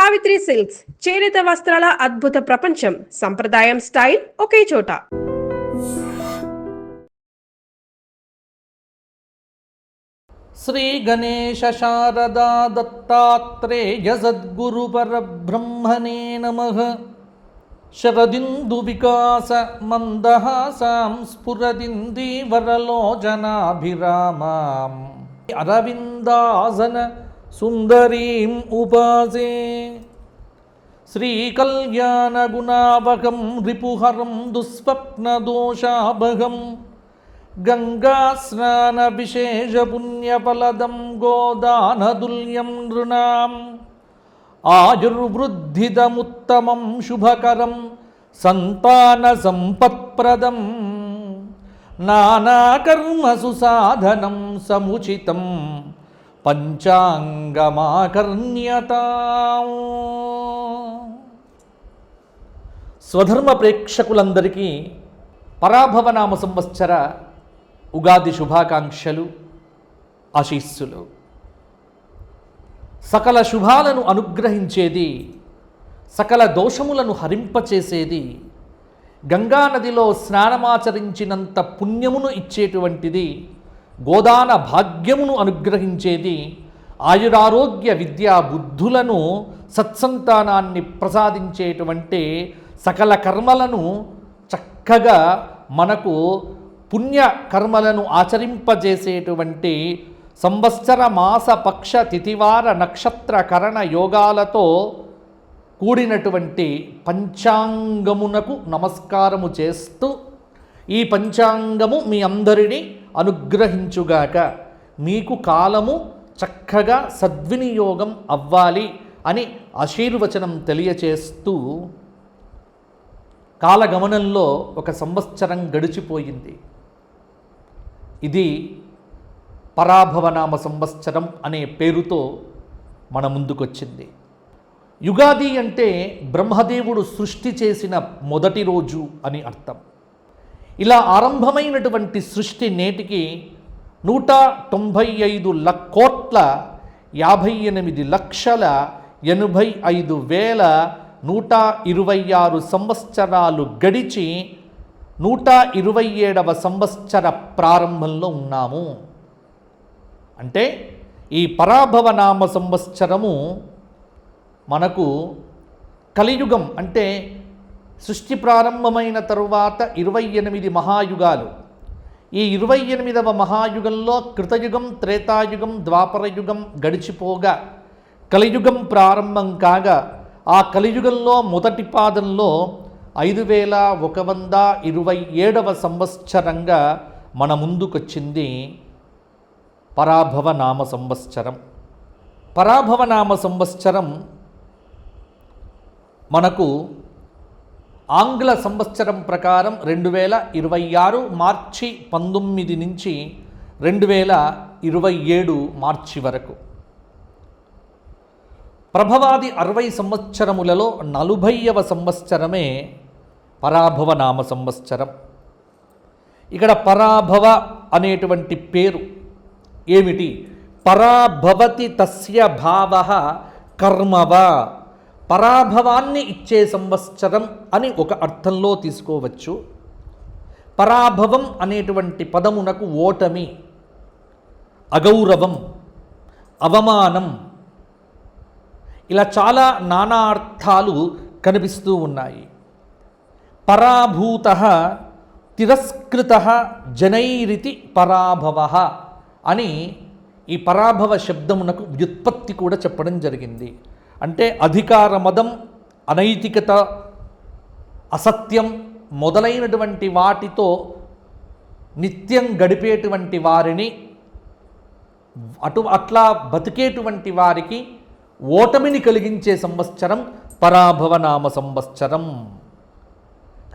Savitri silks చేనేత వస్త్రాల అద్భుత ప్రపంచం. సంప్రదాయం స్టైల్ ఒకే చోట. శ్రీ గణేశ శారదా దత్తాత్రేయ సద్గురు పరబ్రహ్మణే నమః. శరదిందు వికాస మందహాసాం స్ఫురదిందీవరలోచనాభిరామాం అరవిందాసన సుందరీం ఉపాసే. శ్రీకళ్యాణగుణావహం రిపుహరం దుస్వప్నదోషాభగం గంగాస్నాన విశేషపుణ్యఫలదం గోదానదుల్యం నృణాం. ఆయుర్వృద్ధిదముత్తమం శుభకరం సంతాన సంపత్ప్రదం నానాకర్మసు సాధనం సముచితం పంచాంగమాకర్ణ్యతాం. స్వధర్మ ప్రేక్షకులందరికీ పరాభవనామ సంవత్సర ఉగాది శుభాకాంక్షలు, ఆశీస్సులు. సకల శుభాలను అనుగ్రహించేది, సకల దోషములను హరింపచేసేది, గంగానదిలో స్నానమాచరించినంత పుణ్యమును ఇచ్చేటువంటిది, గోదాన భాగ్యమును అనుగ్రహించేది, ఆయురారోగ్య విద్యా బుద్ధులను సత్సంతానాన్ని ప్రసాదించేటువంటి, సకల కర్మలను చక్కగా మనకు పుణ్య కర్మలను ఆచరింపజేసేటువంటి సంవత్సర మాస పక్ష తిథివార నక్షత్ర కరణ యోగాలతో కూడినటువంటి పంచాంగమునకు నమస్కారము చేస్తూ, ఈ పంచాంగము మీ అందరినీ అనుగ్రహించుగాక, మీకు కాలము చక్కగా సద్వినియోగం అవ్వాలి అని ఆశీర్వచనం తెలియచేస్తూ, కాలగమనంలో ఒక సంవత్సరం గడిచిపోయింది. ఇది పరాభవనామ సంవత్సరం అనే పేరుతో మన ముందుకొచ్చింది. యుగాది అంటే బ్రహ్మదేవుడు సృష్టి చేసిన మొదటి రోజు అని అర్థం. ఇలా ఆరంభమైనటువంటి సృష్టి నేటికి 198,58,85,126 సంవత్సరాలు గడిచి 127వ సంవత్సర ప్రారంభంలో ఉన్నాము. అంటే ఈ పరాభవనామ సంవత్సరము మనకు కలియుగం, అంటే సృష్టి ప్రారంభమైన తరువాత 28 మహాయుగాలు. ఈ 28వ మహాయుగంలో కృతయుగం, త్రేతాయుగం, ద్వాపరయుగం గడిచిపోగా కలియుగం ప్రారంభం కాగా, ఆ కలియుగంలో మొదటి పాదంలో 5127వ సంవత్సరంగా మన ముందుకొచ్చింది పరాభవనామ సంవత్సరం. పరాభవనామ సంవత్సరం మనకు ఆంగ్ల సంవత్సరం ప్రకారం 2026 మార్చి 19 నుంచి 2027 మార్చి వరకు. ప్రభవాది 60 సంవత్సరములలో 40వ సంవత్సరమే పరాభవనామ సంవత్సరం. ఇక్కడ పరాభవ అనేటువంటి పేరు ఏమిటి? పరాభవతి తస్య భావః కర్మవ. పరాభవాన్ని ఇచ్చే సంవత్సరం అని ఒక అర్థంలో తీసుకోవచ్చు. పరాభవం అనేటువంటి పదమునకు ఓటమి, అగౌరవం, అవమానం, ఇలా చాలా నానా అర్థాలు కనిపిస్తూ ఉన్నాయి. పరాభూతః తిరస్కృతః జనైరితి పరాభవః అని ఈ పరాభవ శబ్దమునకు వ్యుత్పత్తి కూడా చెప్పడం జరిగింది. అంటే అధికార మదం, అనైతికత, అసత్యం మొదలైనటువంటి వాటితో నిత్యం గడిపేటువంటి వారిని, అట్లా బతికేటువంటి వారికి ఓటమిని కలిగించే సంవత్సరం పరాభవనామ సంవత్సరం.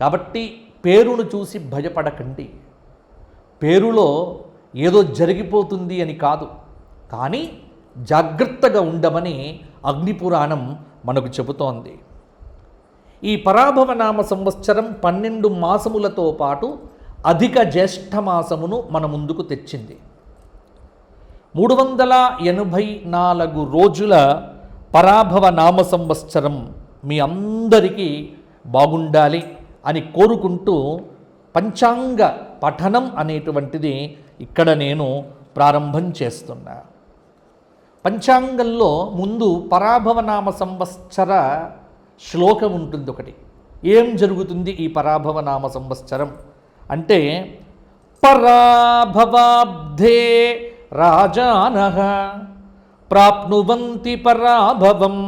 కాబట్టి పేరును చూసి భయపడకండి. పేరులో ఏదో జరిగిపోతుంది అని కాదు, కానీ జాగ్రత్తగా ఉండమని అగ్నిపురాణం మనకు చెబుతోంది. ఈ పరాభవనామ సంవత్సరం 12 మాసములతో పాటు అధిక జ్యేష్ఠమాసమును మన ముందుకు తెచ్చింది. 384 రోజుల పరాభవ నామ సంవత్సరం మీ అందరికీ బాగుండాలి అని కోరుకుంటూ పంచాంగ పఠనం అనేటువంటిది ఇక్కడ నేను ప్రారంభం చేస్తున్నా. పంచాంగంలో ముందు పరాభవ నామ సంవత్సర శ్లోకం ఉంటుంది ఒకటి. ఏం జరుగుతుంది ఈ పరాభవ నామ సంవత్సరం అంటే, పరాభవాబ్ధే రాజానః ప్రాప్నువంతి పరాభవం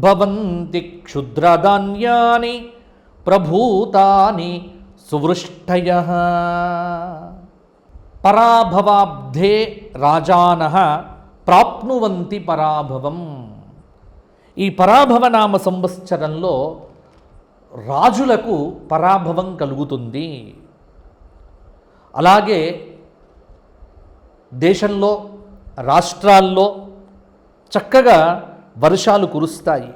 భవంతి క్షుద్రధాన్యాని ప్రభూతాని సువృష్టయః. పరాభవాబ్ధే రాజానః ప్రాప్నువంతి పరాభవం. ఈ పరాభవ నామ సంవత్సరంలో రాజులకు పరాభవం కలుగుతుంది. అలాగే దేశంలో రాష్ట్రాల్లో చక్కగా వర్షాలు కురుస్తాయి.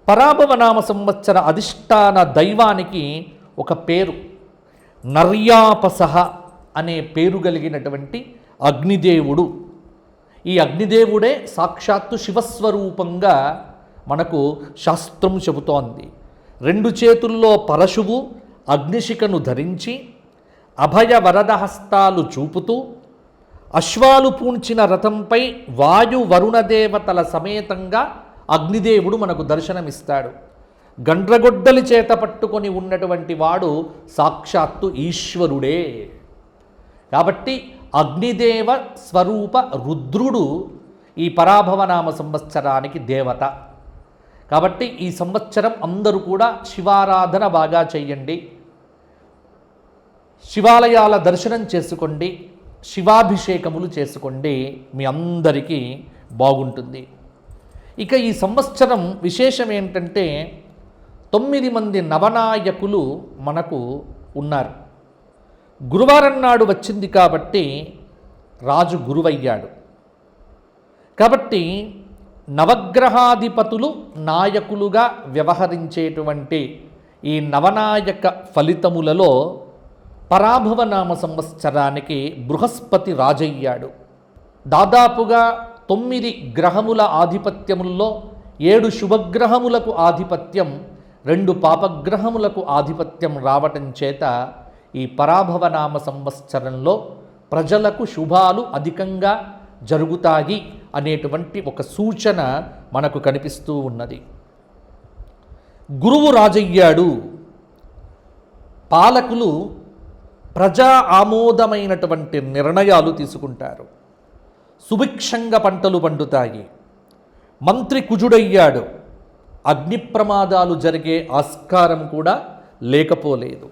పరాభవ నామ సంవత్సర అధిష్టాన దైవానికి ఒక పేరు, నర్యాపసహ అనే పేరు కలిగినటువంటి అగ్నిదేవుడు. ఈ అగ్నిదేవుడే సాక్షాత్తు శివస్వరూపంగా మనకు శాస్త్రం చెబుతోంది. 2 చేతుల్లో పరశువు అగ్నిశిఖను ధరించి అభయ వరదహస్తాలు చూపుతూ అశ్వాలు పూంచిన రథంపై వాయు వరుణ దేవతల సమేతంగా అగ్నిదేవుడు మనకు దర్శనమిస్తాడు. గండ్రగొడ్డలి చేత పట్టుకొని ఉన్నటువంటి వాడు సాక్షాత్తు ఈశ్వరుడే. కాబట్టి అగ్నిదేవ స్వరూప రుద్రుడు ఈ పరాభవ నామ సంవత్సరానికి దేవత. కాబట్టి ఈ సంవత్సరం అందరూ కూడా శివారాధన బాగా చెయ్యండి, శివాలయాల దర్శనం చేసుకోండి, శివాభిషేకములు చేసుకోండి, మీ అందరికీ బాగుంటుంది. ఇక ఈ సంవత్సరం విశేషం ఏంటంటే 9 మంది నవనాయకులు మనకు ఉన్నారు. గురువారం నాడు వచ్చింది కాబట్టి రాజు గురువయ్యాడు. కాబట్టి నవగ్రహాధిపతులు నాయకులుగా వ్యవహరించేటువంటి ఈ నవనాయక ఫలితములలో పరాభవ నామ సంవత్సరానికి బృహస్పతి రాజయ్యాడు. దాదాపుగా 9 గ్రహముల ఆధిపత్యముల్లో 7 శుభగ్రహములకు ఆధిపత్యం, 2 పాపగ్రహములకు ఆధిపత్యం రావటం చేత ఈ పరాభవ నామ సంవత్సరంలో ప్రజలకు శుభాలు అధికంగా జరుగుతాయి అనేటువంటి ఒక సూచన మనకు కనిపిస్తూ ఉన్నది. గురువు రాజయ్యాడు. పాలకులు ప్రజా ఆమోదమైనటువంటి నిర్ణయాలు తీసుకుంటారు. సుభిక్షంగా పంటలు పండుతాయి. మంత్రి కుజుడయ్యాడు. అగ్ని ప్రమాదాలు జరిగే ఆస్కారం కూడా లేకపోలేదు.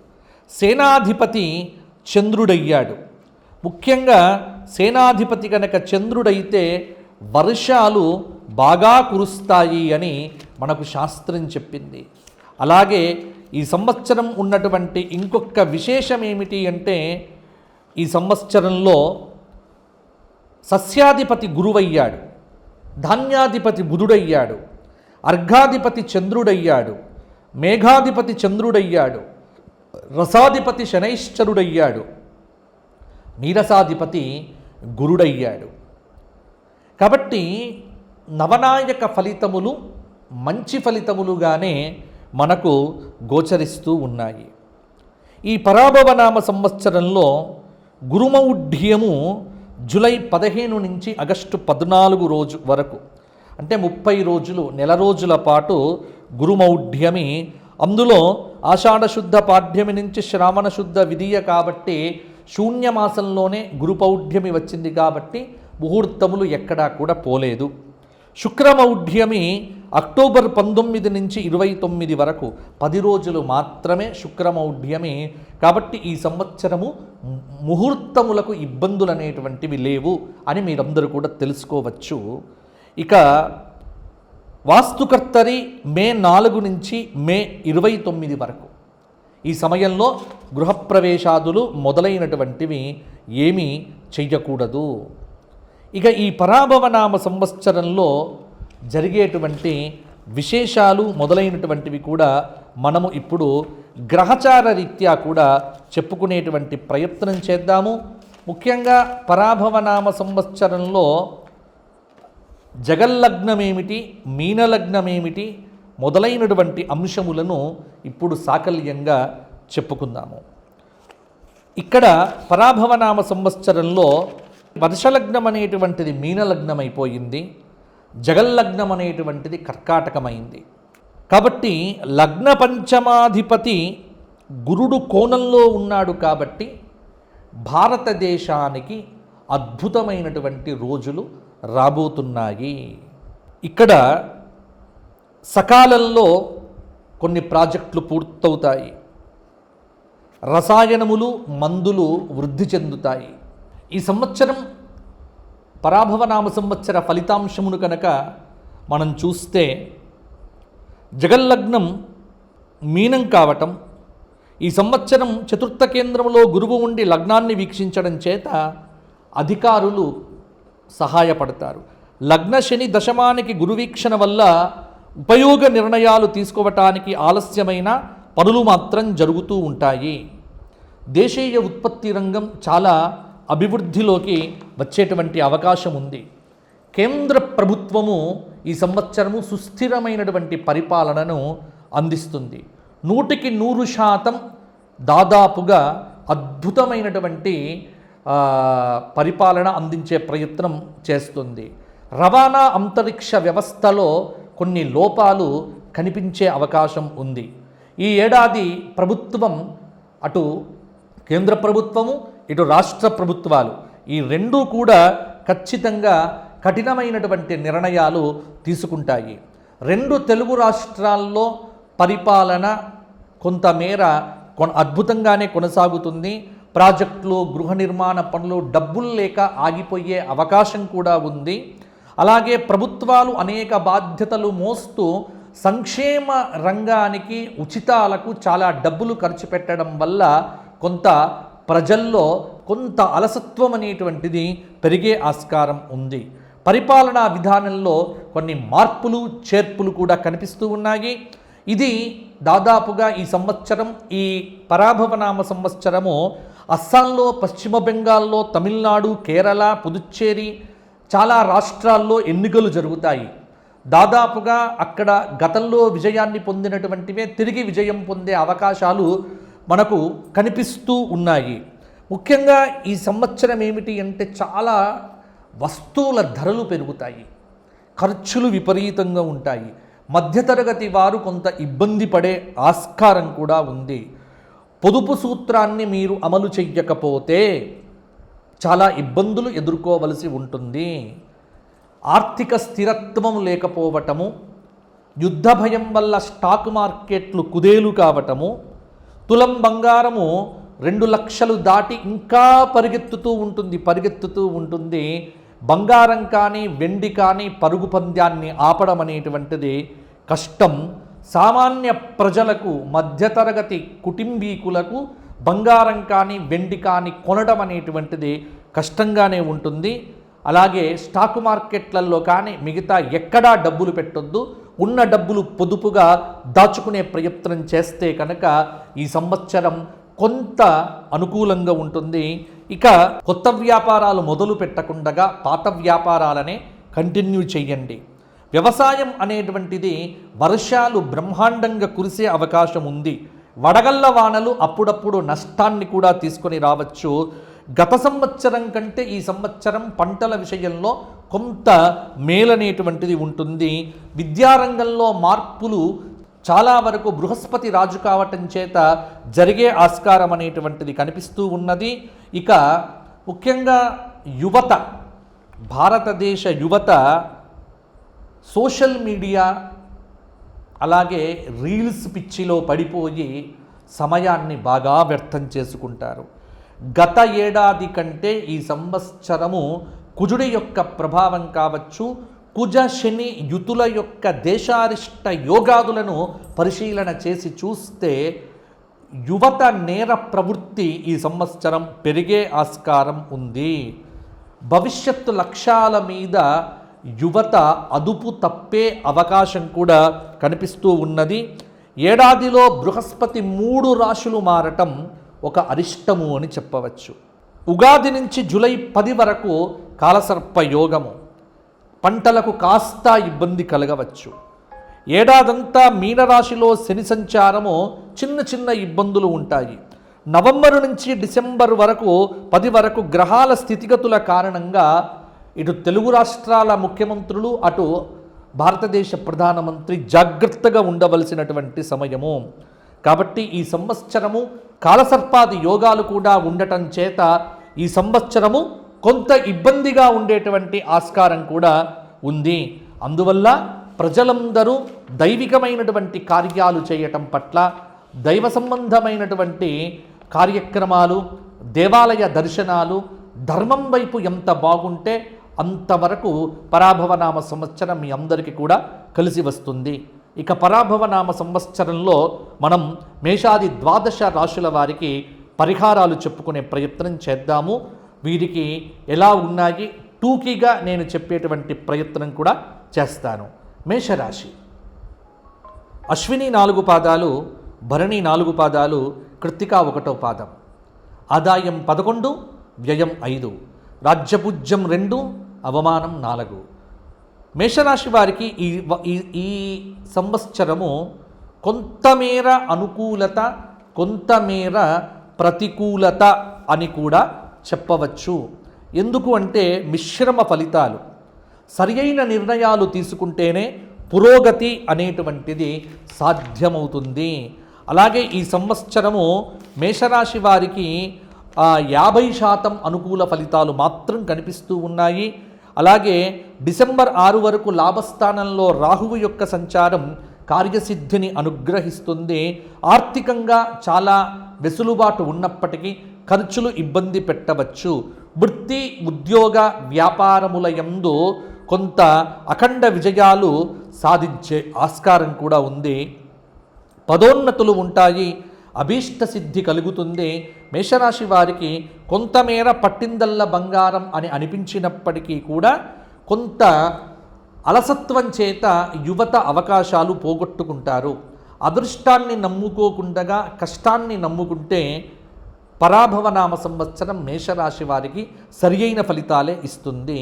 సేనాధిపతి చంద్రుడయ్యాడు. ముఖ్యంగా సేనాధిపతి కనుక చంద్రుడైతే వర్షాలు బాగా కురుస్తాయి అని మనకు శాస్త్రం చెప్పింది. అలాగే ఈ సంవత్సరం ఉన్నటువంటి ఇంకొక విశేషం ఏమిటి అంటే, ఈ సంవత్సరంలో సస్యాధిపతి గురువయ్యాడు, ధాన్యాధిపతి బుధుడయ్యాడు, అర్ఘాధిపతి చంద్రుడయ్యాడు, మేఘాధిపతి చంద్రుడయ్యాడు, రసాధిపతి శనైశ్చరుడయ్యాడు, నీరసాధిపతి గురుడయ్యాడు. కాబట్టి నవనాయక ఫలితములు మంచి ఫలితములుగానే మనకు గోచరిస్తూ ఉన్నాయి. ఈ పరాభవ నామ సంవత్సరంలో గురుమౌఢ్యము జూలై 15 నుంచి ఆగస్టు 14 రోజు వరకు, అంటే 30 రోజులు, నెల రోజుల పాటు గురుమౌఢ్యమి. అందులో ఆషాఢశుద్ధ పాడ్యమి నుంచి శ్రావణ శుద్ధ విధియ కాబట్టి శూన్యమాసంలోనే గురుపౌఢ్యమి వచ్చింది కాబట్టి ముహూర్తములు ఎక్కడా కూడా పోలేదు. శుక్రమౌఢ్యమి అక్టోబర్ 19 నుంచి 29 వరకు 10 రోజులు మాత్రమే శుక్రమౌఢ్యమి. కాబట్టి ఈ సంవత్సరము ముహూర్తములకు ఇబ్బందులు అనేటువంటివి లేవు అని మీరందరూ కూడా తెలుసుకోవచ్చు. ఇక వాస్తుకర్తరి మే 4 నుంచి మే 29 వరకు, ఈ సమయంలో గృహప్రవేశాదులు మొదలైనటువంటివి ఏమీ చెయ్యకూడదు. ఇక ఈ పరాభవ నామ సంవత్సరంలో జరిగేటువంటి విశేషాలు మొదలైనటువంటివి కూడా మనము ఇప్పుడు గ్రహచార రీత్యా కూడా చెప్పుకునేటువంటి ప్రయత్నం చేద్దాము. ముఖ్యంగా పరాభవ నామ సంవత్సరంలో జగల్లగ్నమేమిటి, మీనలగ్నమేమిటి మొదలైనటువంటి అంశములను ఇప్పుడు సాకల్యంగా చెప్పుకుందాము. ఇక్కడ పరాభవనామ సంవత్సరంలో వర్షలగ్నం అనేటువంటిది మీనలగ్నం అయిపోయింది, జగల్లగ్నం అనేటువంటిది కర్కాటకమైంది. కాబట్టి లగ్న పంచమాధిపతి గురుడు కోణంలో ఉన్నాడు కాబట్టి భారతదేశానికి అద్భుతమైనటువంటి రోజులు రాబోతున్నాయి. ఇక్కడ సకాలంలో కొన్ని ప్రాజెక్టులు పూర్తవుతాయి, రసాయనములు మందులు వృద్ధి చెందుతాయి. ఈ సంవత్సరం పరాభవనామ సంవత్సర ఫలితాంశమును కనుక మనం చూస్తే జగల్లగ్నం మీనం కావటం, ఈ సంవత్సరం చతుర్థ కేంద్రంలో గురువు ఉండి లగ్నాన్ని వీక్షించడం చేత అధికారులు సహాయపడతారు. లగ్న శని దశమానికి గురువీక్షణ వల్ల ఉపయోగ నిర్ణయాలు తీసుకోవటానికి ఆలస్యమైన పనులు మాత్రం జరుగుతూ ఉంటాయి. దేశీయ ఉత్పత్తి రంగం చాలా అభివృద్ధిలోకి వచ్చేటువంటి అవకాశం ఉంది. కేంద్ర ప్రభుత్వము ఈ సంవత్సరము సుస్థిరమైనటువంటి పరిపాలనను అందిస్తుంది. 100% దాదాపుగా అద్భుతమైనటువంటి పరిపాలన అందించే ప్రయత్నం చేస్తుంది. రవాణా అంతరిక్ష వ్యవస్థలో కొన్ని లోపాలు కనిపించే అవకాశం ఉంది. ఈ ఏడాది ప్రభుత్వం, అటు కేంద్ర ప్రభుత్వము ఇటు రాష్ట్ర ప్రభుత్వాలు ఈ రెండూ కూడా ఖచ్చితంగా కఠినమైనటువంటి నిర్ణయాలు తీసుకుంటాయి. 2 తెలుగు రాష్ట్రాల్లో పరిపాలన కొంతమేర అద్భుతంగానే కొనసాగుతుంది. ప్రాజెక్టులు, గృహ నిర్మాణ పనులు డబ్బులు లేక ఆగిపోయే అవకాశం కూడా ఉంది. అలాగే ప్రభుత్వాలు అనేక బాధ్యతలు మోస్తూ సంక్షేమ రంగానికి ఉచితాలకు చాలా డబ్బులు ఖర్చు పెట్టడం వల్ల కొంత ప్రజల్లో కొంత అలసత్వం అనేటువంటిది పెరిగే ఆస్కారం ఉంది. పరిపాలనా విధానంలో కొన్ని మార్పులు చేర్పులు కూడా కనిపిస్తూ ఉన్నాయి. ఇది దాదాపుగా ఈ సంవత్సరం, ఈ పరాభవనామ సంవత్సరము అస్సాంలో, పశ్చిమ బెంగాల్లో, తమిళనాడు, కేరళ, పుదుచ్చేరి చాలా రాష్ట్రాల్లో ఎన్నికలు జరుగుతాయి. దాదాపుగా అక్కడ గతంలో విజయాన్ని పొందినటువంటివే తిరిగి విజయం పొందే అవకాశాలు మనకు కనిపిస్తూ ఉన్నాయి. ముఖ్యంగా ఈ సంవత్సరం ఏమిటి అంటే చాలా వస్తువుల ధరలు పెరుగుతాయి, ఖర్చులు విపరీతంగా ఉంటాయి. మధ్యతరగతి వారు కొంత ఇబ్బంది పడే ఆస్కారం కూడా ఉంది. పొదుపు సూత్రాన్ని మీరు అమలు చెయ్యకపోతే చాలా ఇబ్బందులు ఎదుర్కోవలసి ఉంటుంది. ఆర్థిక స్థిరత్వం లేకపోవటము, యుద్ధ భయం వల్ల స్టాక్ మార్కెట్లు కుదేలు కావటము, తులం బంగారము 2 లక్షలు దాటి ఇంకా పరిగెత్తుతూ ఉంటుంది. బంగారం కానీ వెండి కానీ పరుగు పంద్యాన్ని ఆపడం అనేటువంటిది కష్టం. సామాన్య ప్రజలకు, మధ్యతరగతి కుటుంబీకులకు బంగారం కానీ వెండి కానీ కొనడం అనేటువంటిది కష్టంగానే ఉంటుంది. అలాగే స్టాక్ మార్కెట్లలో కానీ మిగతా ఎక్కడా డబ్బులు పెట్టొద్దు. ఉన్న డబ్బులు పొదుపుగా దాచుకునే ప్రయత్నం చేస్తే కనుక ఈ సంవత్సరం కొంత అనుకూలంగా ఉంటుంది. ఇక కొత్త వ్యాపారాలు మొదలు పెట్టకుండా పాత వ్యాపారాలనే కంటిన్యూ చేయండి. వ్యవసాయం అనేటువంటిది వర్షాలు బ్రహ్మాండంగా కురిసే అవకాశం ఉంది. వడగళ్ల వానలు అప్పుడప్పుడు నష్టాన్ని కూడా తీసుకొని రావచ్చు. గత సంవత్సరం కంటే ఈ సంవత్సరం పంటల విషయంలో కొంత మేలనేటువంటిది ఉంటుంది. విద్యారంగంలో మార్పులు చాలా వరకు బృహస్పతి రాజు కావటం చేత జరిగే ఆస్కారం అనేటువంటిది కనిపిస్తూ ఉన్నది. ఇక ముఖ్యంగా యువత, భారతదేశ యువత సోషల్ మీడియా అలాగే రీల్స్ పిచ్చిలో పడిపోయి సమయాన్ని బాగా వ్యర్థం చేసుకుంటారు. గత ఏడాది కంటే ఈ సంవత్సరము కుజుడి యొక్క ప్రభావం కావచ్చు, కుజ శని యుతుల యొక్క దేశారిష్ట యోగాదులను పరిశీలన చేసి చూస్తే యువత నేర ప్రవృత్తి ఈ సంవత్సరం పెరిగే ఆస్కారం ఉంది. భవిష్యత్తు లక్ష్యాల మీద యువత అదుపు తప్పే అవకాశం కూడా కనిపిస్తూ ఉన్నది. ఏడాదిలో బృహస్పతి 3 రాశులు మారటం ఒక అరిష్టము అని చెప్పవచ్చు. ఉగాది నుంచి జూలై 10 వరకు కాలసర్ప యోగము, పంటలకు కాస్త ఇబ్బంది కలగవచ్చు. ఏడాదంతా మీనరాశిలో శని సంచారము చిన్న చిన్న ఇబ్బందులు ఉంటాయి. నవంబరు నుంచి డిసెంబర్ వరకు 10 వరకు గ్రహాల స్థితిగతుల కారణంగా ఇటు తెలుగు రాష్ట్రాల ముఖ్యమంత్రులు అటు భారతదేశ ప్రధానమంత్రి జాగ్రత్తగా ఉండవలసినటువంటి సమయము. కాబట్టి ఈ సంవత్సరము కాలసర్పాది యోగాలు కూడా ఉండటం చేత ఈ సంవత్సరము కొంత ఇబ్బందిగా ఉండేటువంటి ఆస్కారం కూడా ఉంది. అందువల్ల ప్రజలందరూ దైవికమైనటువంటి కార్యాలు చేయటం పట్ల, దైవ సంబంధమైనటువంటి కార్యక్రమాలు, దేవాలయ దర్శనాలు, ధర్మం వైపు ఎంత బాగుంటే అంతవరకు పరాభవనామ సంవత్సరం మీ అందరికీ కూడా కలిసి వస్తుంది. ఇక పరాభవనామ సంవత్సరంలో మనం మేషాది 12 రాశుల వారికి పరిహారాలు చెప్పుకునే ప్రయత్నం చేద్దాము. వీరికి ఎలా ఉన్నాయి టూకీగా నేను చెప్పేటువంటి ప్రయత్నం కూడా చేస్తాను. మేషరాశి, అశ్విని 4 పాదాలు, భరణి 4 పాదాలు, కృత్తిక 1వ పాదం. ఆదాయం 11, వ్యయం 5, రాజ్యపూజ్యం 2, అవమానం 4. మేషరాశి వారికి ఈ సంవత్సరము కొంతమేర అనుకూలత, కొంతమేర ప్రతికూలత అని కూడా చెప్పవచ్చు. ఎందుకు అంటే మిశ్రమ ఫలితాలు. సరి అయిన నిర్ణయాలు తీసుకుంటేనే పురోగతి అనేటువంటిది సాధ్యమవుతుంది. అలాగే ఈ సంవత్సరము మేషరాశి వారికి 50% అనుకూల ఫలితాలు మాత్రం కనిపిస్తూ ఉన్నాయి. అలాగే డిసెంబర్ 6 వరకు లాభస్థానంలో రాహువు యొక్క సంచారం కార్యసిద్ధిని అనుగ్రహిస్తుంది. ఆర్థికంగా చాలా వెసులుబాటు ఉన్నప్పటికీ ఖర్చులు ఇబ్బంది పెట్టవచ్చు. వృత్తి, ఉద్యోగ, వ్యాపారముల యందు కొంత అఖండ విజయాలు సాధించే ఆస్కారం కూడా ఉంది. పదోన్నతులు ఉంటాయి, అభీష్ట సిద్ధి కలుగుతుంది. మేషరాశి వారికి కొంతమేర పట్టిందల్ల బంగారం అని అనిపించినప్పటికీ కూడా కొంత అలసత్వం చేత యువత అవకాశాలు పోగొట్టుకుంటారు. అదృష్టాన్ని నమ్ముకోకుండా కష్టాన్ని నమ్ముకుంటే పరాభవనామ సంవత్సరం మేషరాశి వారికి సరి అయిన ఫలితాలే ఇస్తుంది.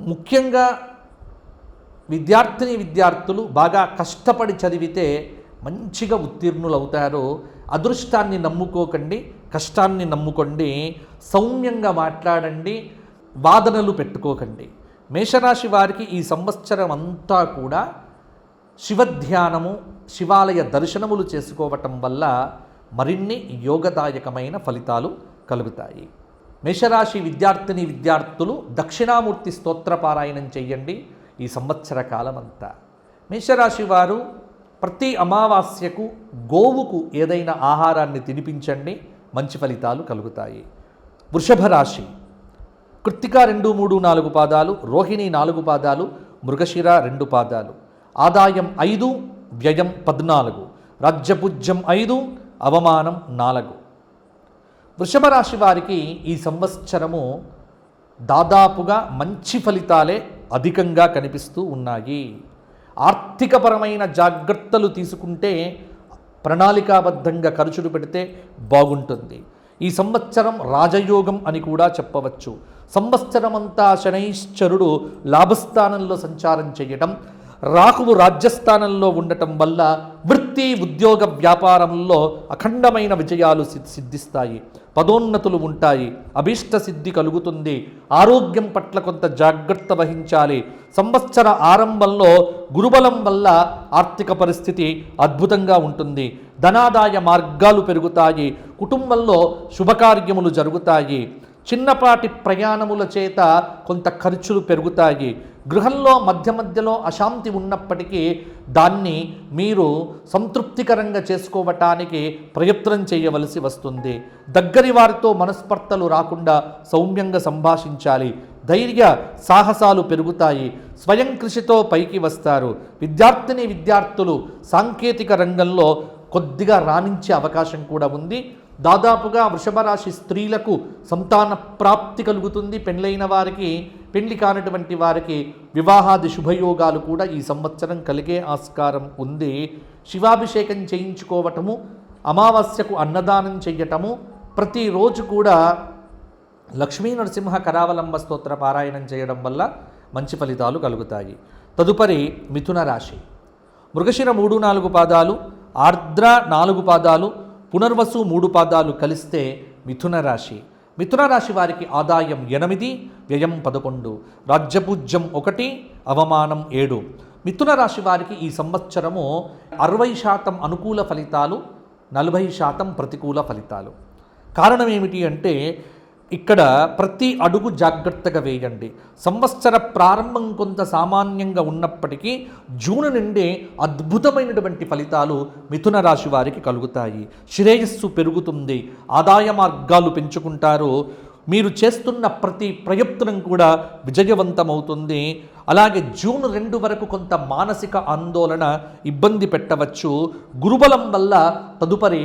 ముఖ్యంగా విద్యార్థులు బాగా కష్టపడి చదివితే మంచిగా ఉత్తీర్ణులవుతారు. అదృష్టాన్ని నమ్ముకోకండి, కష్టాన్ని నమ్ముకోండి. సౌమ్యంగా మాట్లాడండి, వాదనలు పెట్టుకోకండి. మేషరాశి వారికి ఈ సంవత్సరం అంతా కూడా శివధ్యానము, శివాలయ దర్శనములు చేసుకోవటం వల్ల మరిన్ని యోగదాయకమైన ఫలితాలు కలుగుతాయి. మేషరాశి విద్యార్థులు దక్షిణామూర్తి స్తోత్ర పారాయణం చేయండి ఈ సంవత్సర కాలమంతా. మేషరాశి వారు ప్రతి అమావాస్యకు గోవుకు ఏదైనా ఆహారాన్ని తినిపించండి, మంచి ఫలితాలు కలుగుతాయి. వృషభ రాశి, కృత్తిక 2, 3, 4 పాదాలు, రోహిణి 4 పాదాలు, మృగశిర 2 పాదాలు. ఆదాయం 5, వ్యయం 14, రాజ్యపూజ్యం 5, అవమానం 4. వృషభ రాశి వారికి ఈ సంవత్సరము దాదాపుగా మంచి ఫలితాలే అధికంగా కనిపిస్తూ ఉన్నాయి. ఆర్థికపరమైన జాగ్రత్తలు తీసుకుంటే, ప్రణాళికాబద్ధంగా ఖర్చులు పెడితే బాగుంటుంది. ఈ సంవత్సరం రాజయోగం అని కూడా చెప్పవచ్చు. సంవత్సరమంతా శనైశ్చరుడు లాభస్థానంలో సంచారం చేయటం, రాహువు రాజ్యస్థానంలో ఉండటం వల్ల వృత్తి, ఉద్యోగ, వ్యాపారంలో అఖండమైన విజయాలు సిద్ధిస్తాయి. పదోన్నతులు ఉంటాయి, అభీష్ట సిద్ధి కలుగుతుంది. ఆరోగ్యం పట్ల కొంత జాగ్రత్త వహించాలి. సంవత్సర ఆరంభంలో గురుబలం వల్ల ఆర్థిక పరిస్థితి అద్భుతంగా ఉంటుంది. ధనాదాయ మార్గాలు పెరుగుతాయి. కుటుంబంలో శుభకార్యములు జరుగుతాయి. చిన్నపాటి ప్రయాణముల చేత కొంత ఖర్చులు పెరుగుతాయి. గృహంలో మధ్యలో అశాంతి ఉన్నప్పటికీ దాన్ని మీరు సంతృప్తికరంగా చేసుకోవటానికి ప్రయత్నం చేయవలసి వస్తుంది. దగ్గరి వారితో మనస్పర్ధలు రాకుండా సౌమ్యంగా సంభాషించాలి. ధైర్య సాహసాలు పెరుగుతాయి. స్వయం కృషితో పైకి వస్తారు. విద్యార్థులు సాంకేతిక రంగంలో కొద్దిగా రాణించే అవకాశం కూడా ఉంది. దాదాపుగా వృషభ రాశి స్త్రీలకు సంతాన ప్రాప్తి కలుగుతుంది. పెళ్ళైన వారికి, పెళ్లి కానటువంటి వారికి వివాహాది శుభయోగాలు కూడా ఈ సంవత్సరం కలిగే ఆస్కారం ఉంది. శివాభిషేకం చేయించుకోవటము, అమావాస్యకు అన్నదానం చెయ్యటము, ప్రతిరోజు కూడా లక్ష్మీ నరసింహ కరావలంబ స్తోత్ర పారాయణం చేయడం వల్ల మంచి ఫలితాలు కలుగుతాయి. తదుపరి మిథున రాశి. మృగశిర 3-4 పాదాలు, ఆర్ద్ర 4 పాదాలు, పునర్వసు 3 పాదాలు కలిస్తే మిథున రాశి. మిథున రాశి వారికి ఆదాయం 8, వ్యయం 11, రాజ్యపూజ్యం 1, అవమానం 7. మిథున రాశి వారికి ఈ సంవత్సరము 60% అనుకూల ఫలితాలు, 40% ప్రతికూల ఫలితాలు. కారణం ఏమిటి అంటే ఇక్కడ ప్రతి అడుగు జాగ్రత్తగా వేయండి. సంవత్సర ప్రారంభం కొంత సామాన్యంగా ఉన్నప్పటికీ జూన్ నుండి అద్భుతమైనటువంటి ఫలితాలు మిథున రాశి వారికి కలుగుతాయి. శ్రేయస్సు పెరుగుతుంది, ఆదాయ మార్గాలు పెంచుకుంటారు, మీరు చేస్తున్న ప్రతి ప్రయత్నం కూడా విజయవంతమవుతుంది. అలాగే జూన్ 2 వరకు కొంత మానసిక ఆందోళన ఇబ్బంది పెట్టవచ్చు. గురుబలం వల్ల తదుపరి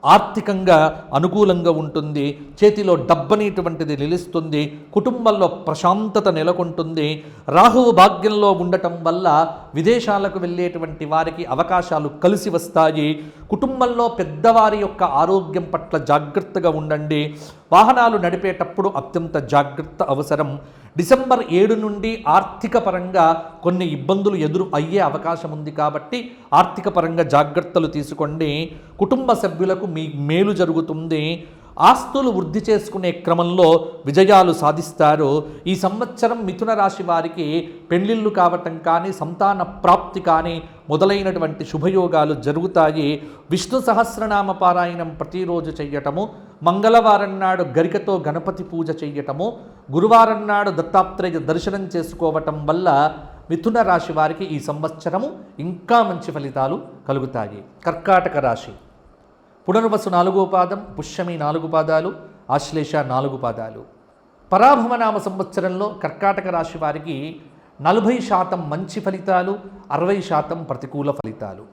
ఆర్థికంగా అనుకూలంగా ఉంటుంది, చేతిలో డబ్బనేటువంటిది నిలుస్తుంది, కుటుంబంలో ప్రశాంతత నెలకొంటుంది. రాహువు భాగ్యంలో ఉండటం వల్ల విదేశాలకు వెళ్ళేటువంటి వారికి అవకాశాలు కలిసి వస్తాయి. కుటుంబంలో పెద్దవారి యొక్క ఆరోగ్యం పట్ల జాగ్రత్తగా ఉండండి. వాహనాలు నడిపేటప్పుడు అత్యంత జాగ్రత్త అవసరం. డిసెంబర్ 7 నుండి ఆర్థిక పరంగా కొన్ని ఇబ్బందులు ఎదురు అయ్యే అవకాశం ఉంది కాబట్టి ఆర్థిక పరంగా జాగ్రత్తలు తీసుకోండి. కుటుంబ సభ్యులకు మీ మేలు జరుగుతుంది. ఆస్తులు వృద్ధి చేసుకునే క్రమంలో విజయాలు సాధిస్తారు. ఈ సంవత్సరం మిథున రాశి వారికి పెళ్లిళ్ళు కావటం కానీ, సంతాన ప్రాప్తి కానీ మొదలైనటువంటి శుభయోగాలు జరుగుతాయి. విష్ణు సహస్రనామ పారాయణం ప్రతిరోజు చెయ్యటము, మంగళవారం నాడు గరికతో గణపతి పూజ చెయ్యటము, గురువారం నాడు దత్తాత్రేయ దర్శనం చేసుకోవటం వల్ల మిథున రాశి వారికి ఈ సంవత్సరము ఇంకా మంచి ఫలితాలు కలుగుతాయి. కర్కాటక రాశి. పునర్వసు 4వ పాదం, పుష్యమి 4 పాదాలు, ఆశ్లేష 4 పాదాలు. పరాభవనామ సంవత్సరంలో కర్కాటక రాశి వారికి 40% మంచి ఫలితాలు, 60% ప్రతికూల ఫలితాలు.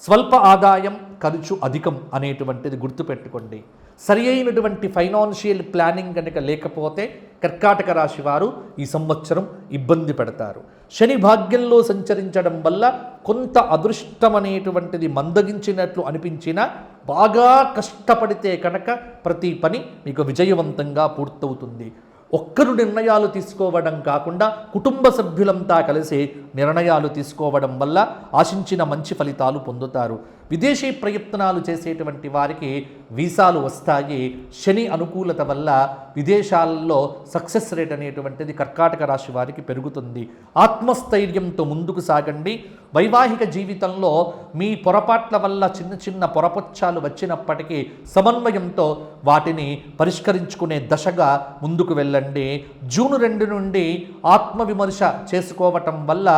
స్వల్ప ఆదాయం, ఖర్చు అధికం అనేటువంటిది గుర్తుపెట్టుకోండి. సరి అయినటువంటి ఫైనాన్షియల్ ప్లానింగ్ కనుక లేకపోతే కర్కాటక రాశి వారు ఈ సంవత్సరం ఇబ్బంది పడతారు. శని భాగ్యంలో సంచరించడం వల్ల కొంత అదృష్టం అనేటువంటిది మందగించినట్లు అనిపించినా బాగా కష్టపడితే కనుక ప్రతి పని మీకు విజయవంతంగా పూర్తవుతుంది. ఒక్కరు నిర్ణయాలు తీసుకోవడం కాకుండా కుటుంబ సభ్యులంతా కలిసి నిర్ణయాలు తీసుకోవడం వల్ల ఆశించిన మంచి ఫలితాలు పొందుతారు. విదేశీ ప్రయత్నాలు చేసేటువంటి వారికి వీసాలు వస్తాయి. శని అనుకూలత వల్ల విదేశాల్లో సక్సెస్ రేట్ అనేటువంటిది కర్కాటక రాశి వారికి పెరుగుతుంది. ఆత్మస్థైర్యంతో ముందుకు సాగండి. వైవాహిక జీవితంలో మీ పొరపాట్ల వల్ల చిన్న చిన్న పొరపచ్చాలు వచ్చినప్పటికీ సమన్వయంతో వాటిని పరిష్కరించుకునే దశగా ముందుకు వెళ్ళండి. జూన్ 2 నుండి ఆత్మవిమర్శ చేసుకోవటం వల్ల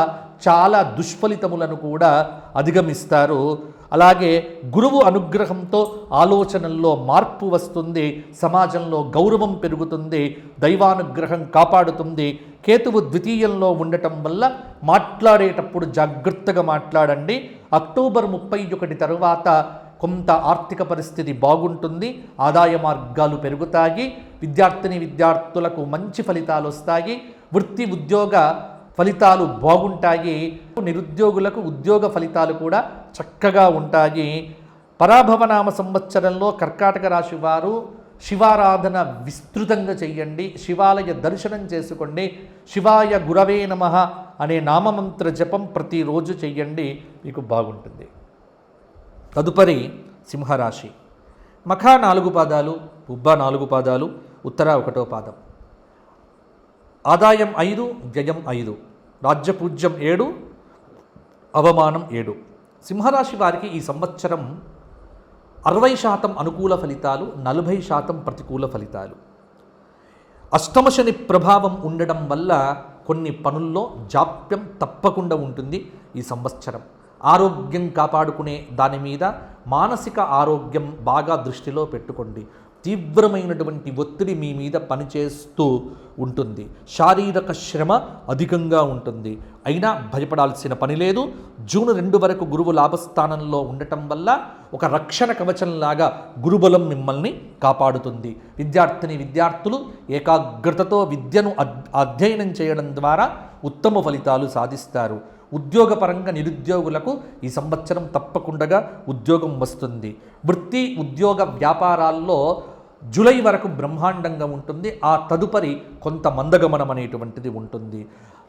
చాలా దుష్ఫలితములను కూడా అధిగమిస్తారు. అలాగే గురువు అనుగ్రహంతో ఆలోచనల్లో మార్పు వస్తుంది, సమాజంలో గౌరవం పెరుగుతుంది, దైవానుగ్రహం కాపాడుతుంది. కేతువు ద్వితీయంలో ఉండటం వల్ల మాట్లాడేటప్పుడు జాగ్రత్తగా మాట్లాడండి. అక్టోబర్ 31 తరువాత కొంత ఆర్థిక పరిస్థితి బాగుంటుంది, ఆదాయ మార్గాలు పెరుగుతాయి, విద్యార్థులకు మంచి ఫలితాలు వస్తాయి, వృత్తి ఉద్యోగ ఫలితాలు బాగుంటాయి, నిరుద్యోగులకు ఉద్యోగ ఫలితాలు కూడా చక్కగా ఉంటాయి. పరాభవనామ సంవత్సరంలో కర్కాటక రాశి వారు శివారాధన విస్తృతంగా చెయ్యండి, శివాలయ దర్శనం చేసుకోండి, శివాయ గురవే నమః అనే నామమంత్ర జపం ప్రతిరోజు చెయ్యండి, మీకు బాగుంటుంది. తదుపరి సింహరాశి. మఖ 4 పాదాలు, పుబ్బ 4 పాదాలు, ఉత్తర 1వ పాదం. ఆదాయం 5, వ్యయం 5, రాజ్యపూజ్యం 7, అవమానం 7. సింహరాశి వారికి ఈ సంవత్సరం 60% అనుకూల ఫలితాలు, 40% ప్రతికూల ఫలితాలు. అష్టమ శని ప్రభావం ఉండడం వల్ల కొన్ని పనుల్లో జాప్యం తప్పకుండా ఉంటుంది ఈ సంవత్సరం. ఆరోగ్యం కాపాడుకునే దాని మీద మానసిక ఆరోగ్యం బాగా దృష్టిలో పెట్టుకోండి. తీవ్రమైనటువంటి ఒత్తిడి మీ మీద పనిచేస్తూ ఉంటుంది, శారీరక శ్రమ అధికంగా ఉంటుంది. అయినా భయపడాల్సిన పని లేదు. జూన్ 2 వరకు గురువు లాభస్థానంలో ఉండటం వల్ల ఒక రక్షణ కవచంలాగా గురుబలం మిమ్మల్ని కాపాడుతుంది. విద్యార్థులు ఏకాగ్రతతో విద్యను అధ్యయనం చేయడం ద్వారా ఉత్తమ ఫలితాలు సాధిస్తారు. ఉద్యోగపరంగా నిరుద్యోగులకు ఈ సంవత్సరం తప్పకుండా ఉద్యోగం వస్తుంది. వృత్తి ఉద్యోగ వ్యాపారాల్లో జూలై వరకు బ్రహ్మాండంగా ఉంటుంది. ఆ తదుపరి కొంత మందగమనం అనేటువంటిది ఉంటుంది.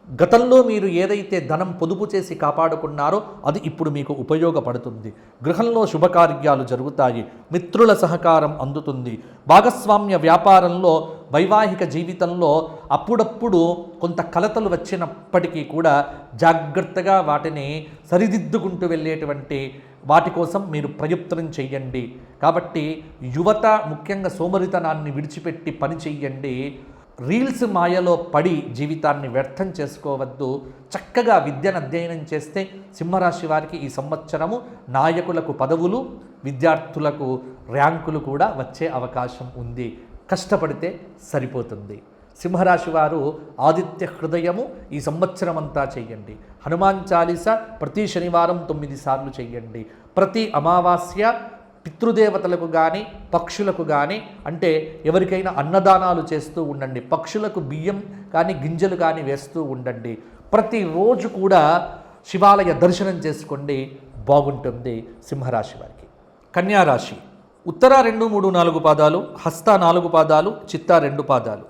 గతంలో మీరు ఏదైతే ధనం పొదుపు చేసి కాపాడుకున్నారో అది ఇప్పుడు మీకు ఉపయోగపడుతుంది. గృహంలో శుభకార్యాలు జరుగుతాయి. మిత్రుల సహకారం అందుతుంది. భాగస్వామ్య వ్యాపారంలో, వైవాహిక జీవితంలో అప్పుడప్పుడు కొంత కలతలు వచ్చినప్పటికీ కూడా జాగ్రత్తగా వాటిని సరిదిద్దుకుంటూ వెళ్ళేటువంటి వాటి కోసం మీరు ప్రయత్నం చెయ్యండి. కాబట్టి యువత ముఖ్యంగా సోమరితనాన్ని విడిచిపెట్టి పని చెయ్యండి. రీల్స్ మాయలో పడి జీవితాన్ని వ్యర్థం చేసుకోవద్దు. చక్కగా విద్యను అధ్యయనం చేస్తే సింహరాశి వారికి ఈ సంవత్సరము నాయకులకు పదవులు, విద్యార్థులకు ర్యాంకులు కూడా వచ్చే అవకాశం ఉంది. కష్టపడితే సరిపోతుంది. సింహరాశి వారు ఆదిత్య హృదయము ఈ సంవత్సరం అంతా చెయ్యండి. హనుమాన్ చాలీసా ప్రతి శనివారం 9 సార్లు చెయ్యండి. ప్రతి అమావాస్య పితృదేవతలకు కానీ పక్షులకు కానీ, అంటే ఎవరికైనా అన్నదానాలు చేస్తూ ఉండండి. పక్షులకు బియ్యం కానీ గింజలు కానీ వేస్తూ ఉండండి. ప్రతిరోజు కూడా శివాలయ దర్శనం చేసుకోండి. బాగుంటుంది సింహరాశి వారికి. కన్యారాశి ఉత్తర 2, 3, 4 పాదాలు, హస్త 4 పాదాలు, చిత్త 2 పాదాలు.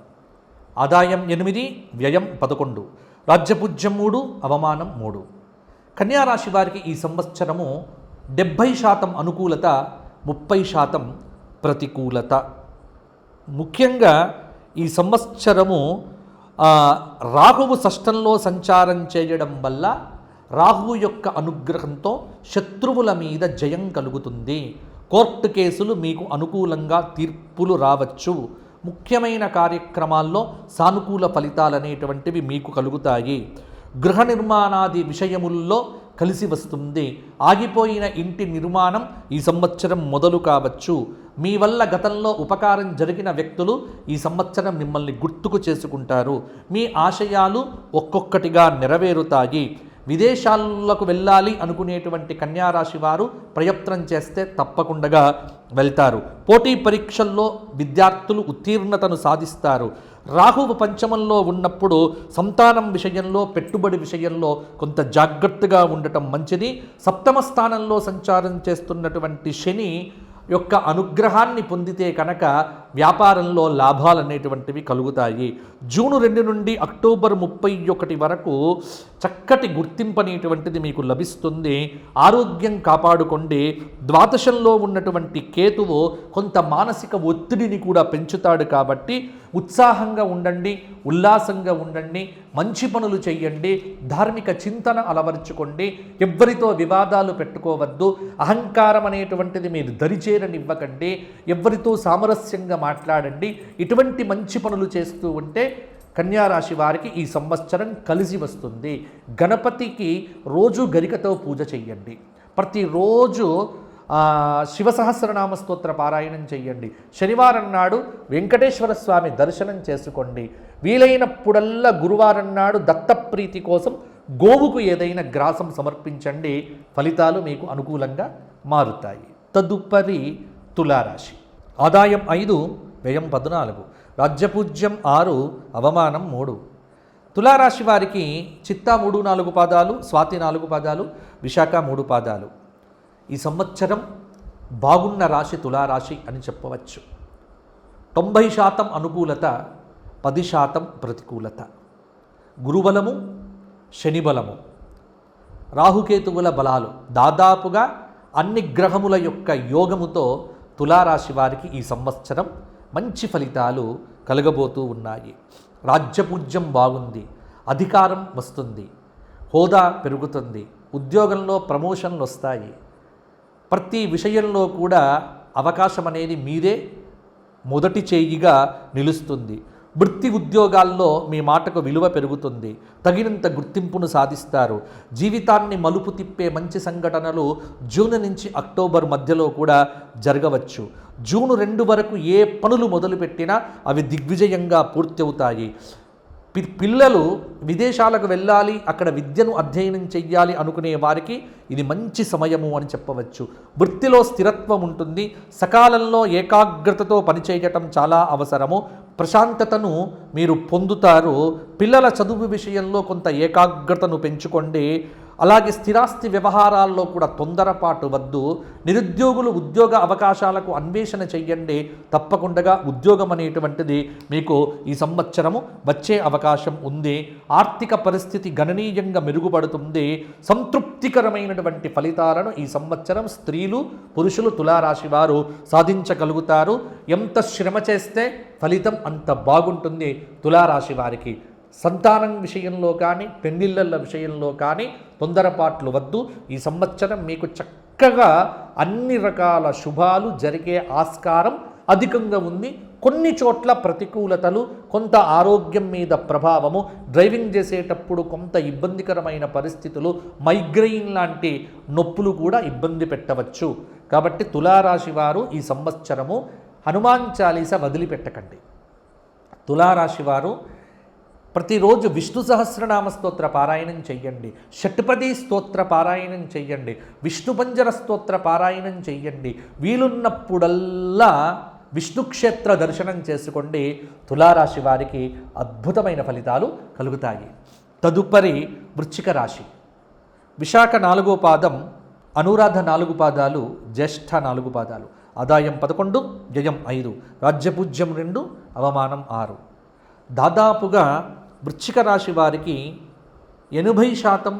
ఆదాయం 8, వ్యయం 11, రాజ్యపూజ్యం 3, అవమానం 3. కన్యారాశి వారికి ఈ సంవత్సరము 70% అనుకూలత, 30% ప్రతికూలత. ముఖ్యంగా ఈ సంవత్సరము రాహువు షష్టంలో సంచారం చేయడం వల్ల రాహువు యొక్క అనుగ్రహంతో శత్రువుల మీద జయం కలుగుతుంది. కోర్టు కేసులు మీకు అనుకూలంగా తీర్పులు రావచ్చు. ముఖ్యమైన కార్యక్రమాల్లో సానుకూల ఫలితాలు అనేటువంటివి మీకు కలుగుతాయి. గృహ నిర్మాణాది విషయముల్లో కలిసి వస్తుంది. ఆగిపోయిన ఇంటి నిర్మాణం ఈ సంవత్సరం మొదలు కావచ్చు. మీ వల్ల గతంలో ఉపకారం జరిగిన వ్యక్తులు ఈ సంవత్సరం మిమ్మల్ని గుర్తుకు చేసుకుంటారు. మీ ఆశయాలు ఒక్కొక్కటిగా నెరవేరుతాయి. విదేశాలకు వెళ్ళాలి అనుకునేటువంటి కన్యారాశి వారు ప్రయత్నం చేస్తే తప్పకుండా వెళ్తారు. పోటీ పరీక్షల్లో విద్యార్థులు ఉత్తీర్ణతను సాధిస్తారు. రాహువు పంచమంలో ఉన్నప్పుడు సంతానం విషయంలో, పెట్టుబడి విషయంలో కొంత జాగ్రత్తగా ఉండటం మంచిది. సప్తమ స్థానంలో సంచారం చేస్తున్నటువంటి శని యొక్క అనుగ్రహాన్ని పొందితే కనుక వ్యాపారంలో లాభాలు అనేటువంటివి కలుగుతాయి. జూన్ 2 నుండి అక్టోబర్ 31 వరకు చక్కటి గుర్తింపు అనేటువంటిది మీకు లభిస్తుంది. ఆరోగ్యం కాపాడుకోండి. ద్వాదశంలో ఉన్నటువంటి కేతువు కొంత మానసిక ఒత్తిడిని కూడా పెంచుతాడు కాబట్టి ఉత్సాహంగా ఉండండి, ఉల్లాసంగా ఉండండి, మంచి పనులు చెయ్యండి, ధార్మిక చింతన అలవర్చుకోండి. ఎవ్వరితో వివాదాలు పెట్టుకోవద్దు. అహంకారం అనేటువంటిది మీరు దరిచేరనివ్వకండి. ఎవ్వరితో సామరస్యంగా మాట్లాడండి. ఇటువంటి మంచి పనులు చేస్తూ ఉంటే కన్యారాశి వారికి ఈ సంవత్సరం కలిసి వస్తుంది. గణపతికి రోజు గరికతో పూజ చెయ్యండి. ప్రతిరోజు శివ సహస్రనామ స్తోత్ర పారాయణం చెయ్యండి. శనివారం నాడు వెంకటేశ్వర స్వామి దర్శనం చేసుకోండి. వీలైనప్పుడల్లా గురువారం నాడు దత్తప్రీతి కోసం గోవుకు ఏదైనా గ్రాసం సమర్పించండి. ఫలితాలు మీకు అనుకూలంగా మారుతాయి. తదుపరి తులారాశి. ఆదాయం 5, వ్యయం 14, రాజ్యపూజ్యం 6, అవమానం 3. తులారాశి వారికి చిత్త 3, 4 పాదాలు, స్వాతి 4 పాదాలు, విశాఖ 3 పాదాలు. ఈ సంవత్సరం బాగున్న రాశి తులారాశి అని చెప్పవచ్చు. 90% అనుకూలత, 10% ప్రతికూలత. గురుబలము, శనిబలము, రాహుకేతువుల బలాలు, దాదాపుగా అన్ని గ్రహముల యొక్క యోగముతో తులారాశి వారికి ఈ సంవత్సరం మంచి ఫలితాలు కలగబోతూ ఉన్నాయి. రాజ్యపూజ్యం బాగుంది. అధికారం వస్తుంది. హోదా పెరుగుతుంది. ఉద్యోగంలో ప్రమోషన్లు వస్తాయి. ప్రతి విషయంలో కూడా అవకాశం అనేది మీరే మొదటి చేయిగా నిలుస్తుంది. వృత్తి ఉద్యోగాల్లో మీ మాటకు విలువ పెరుగుతుంది. తగినంత గుర్తింపును సాధిస్తారు. జీవితాన్ని మలుపు తిప్పే మంచి సంఘటనలు జూన్ నుంచి అక్టోబర్ మధ్యలో కూడా జరగవచ్చు. జూన్ 2 వరకు ఏ పనులు మొదలుపెట్టినా అవి దిగ్విజయంగా పూర్తి అవుతాయి. పిల్లలు విదేశాలకు వెళ్ళాలి, అక్కడ విద్యను అధ్యయనం చెయ్యాలి అనుకునే వారికి ఇది మంచి సమయము అని చెప్పవచ్చు. వృత్తిలో స్థిరత్వం ఉంటుంది. సకాలంలో ఏకాగ్రతతో పనిచేయటం చాలా అవసరము. ప్రశాంతతను మీరు పొందుతారు. పిల్లల చదువు విషయంలో కొంత ఏకాగ్రతను పెంచుకోండి. అలాగే స్థిరాస్తి వ్యవహారాల్లో కూడా తొందరపాటు వద్దు. నిరుద్యోగులు ఉద్యోగ అవకాశాలకు అన్వేషణ చెయ్యండి. తప్పకుండా ఉద్యోగం అనేటువంటిది మీకు ఈ సంవత్సరము వచ్చే అవకాశం ఉంది. ఆర్థిక పరిస్థితి గణనీయంగా మెరుగుపడుతుంది. సంతృప్తికరమైనటువంటి ఫలితాలను ఈ సంవత్సరం స్త్రీలు పురుషులు తులారాశి వారు సాధించగలుగుతారు. ఎంత శ్రమ చేస్తే ఫలితం అంత బాగుంటుంది తులారాశి వారికి. సంతానం విషయంలో కానీ పెళ్లిళ్ళ విషయంలో కానీ తొందరపాట్లు వద్దు. ఈ సంవత్సరం మీకు చక్కగా అన్ని రకాల శుభాలు జరిగే ఆస్కారం అధికంగా ఉంది. కొన్ని చోట్ల ప్రతికూలతలు, కొంత ఆరోగ్యం మీద ప్రభావము, డ్రైవింగ్ చేసేటప్పుడు కొంత ఇబ్బందికరమైన పరిస్థితులు, మైగ్రెయిన్ లాంటి నొప్పులు కూడా ఇబ్బంది పెట్టవచ్చు. కాబట్టి తులారాశి వారు ఈ సంవత్సరము హనుమాన్ చాలీస వదిలిపెట్టకండి. తులారాశి వారు ప్రతిరోజు విష్ణు సహస్రనామ స్తోత్ర పారాయణం చెయ్యండి. షట్పది స్తోత్ర పారాయణం చెయ్యండి. విష్ణు పంజర స్తోత్ర పారాయణం చెయ్యండి. వీలున్నప్పుడల్లా విష్ణు క్షేత్ర దర్శనం చేసుకోండి. తులారాశి వారికి అద్భుతమైన ఫలితాలు కలుగుతాయి. తదుపరి వృశ్చిక రాశి. విశాఖ 4వ పాదం, అనురాధ 4 పాదాలు, జ్యేష్ఠ 4 పాదాలు. ఆదాయం 11, వ్యయం 5, రాజ్యపూజ్యం 2, అవమానం 6. దాదాపుగా వృశ్చిక రాశి వారికి 80%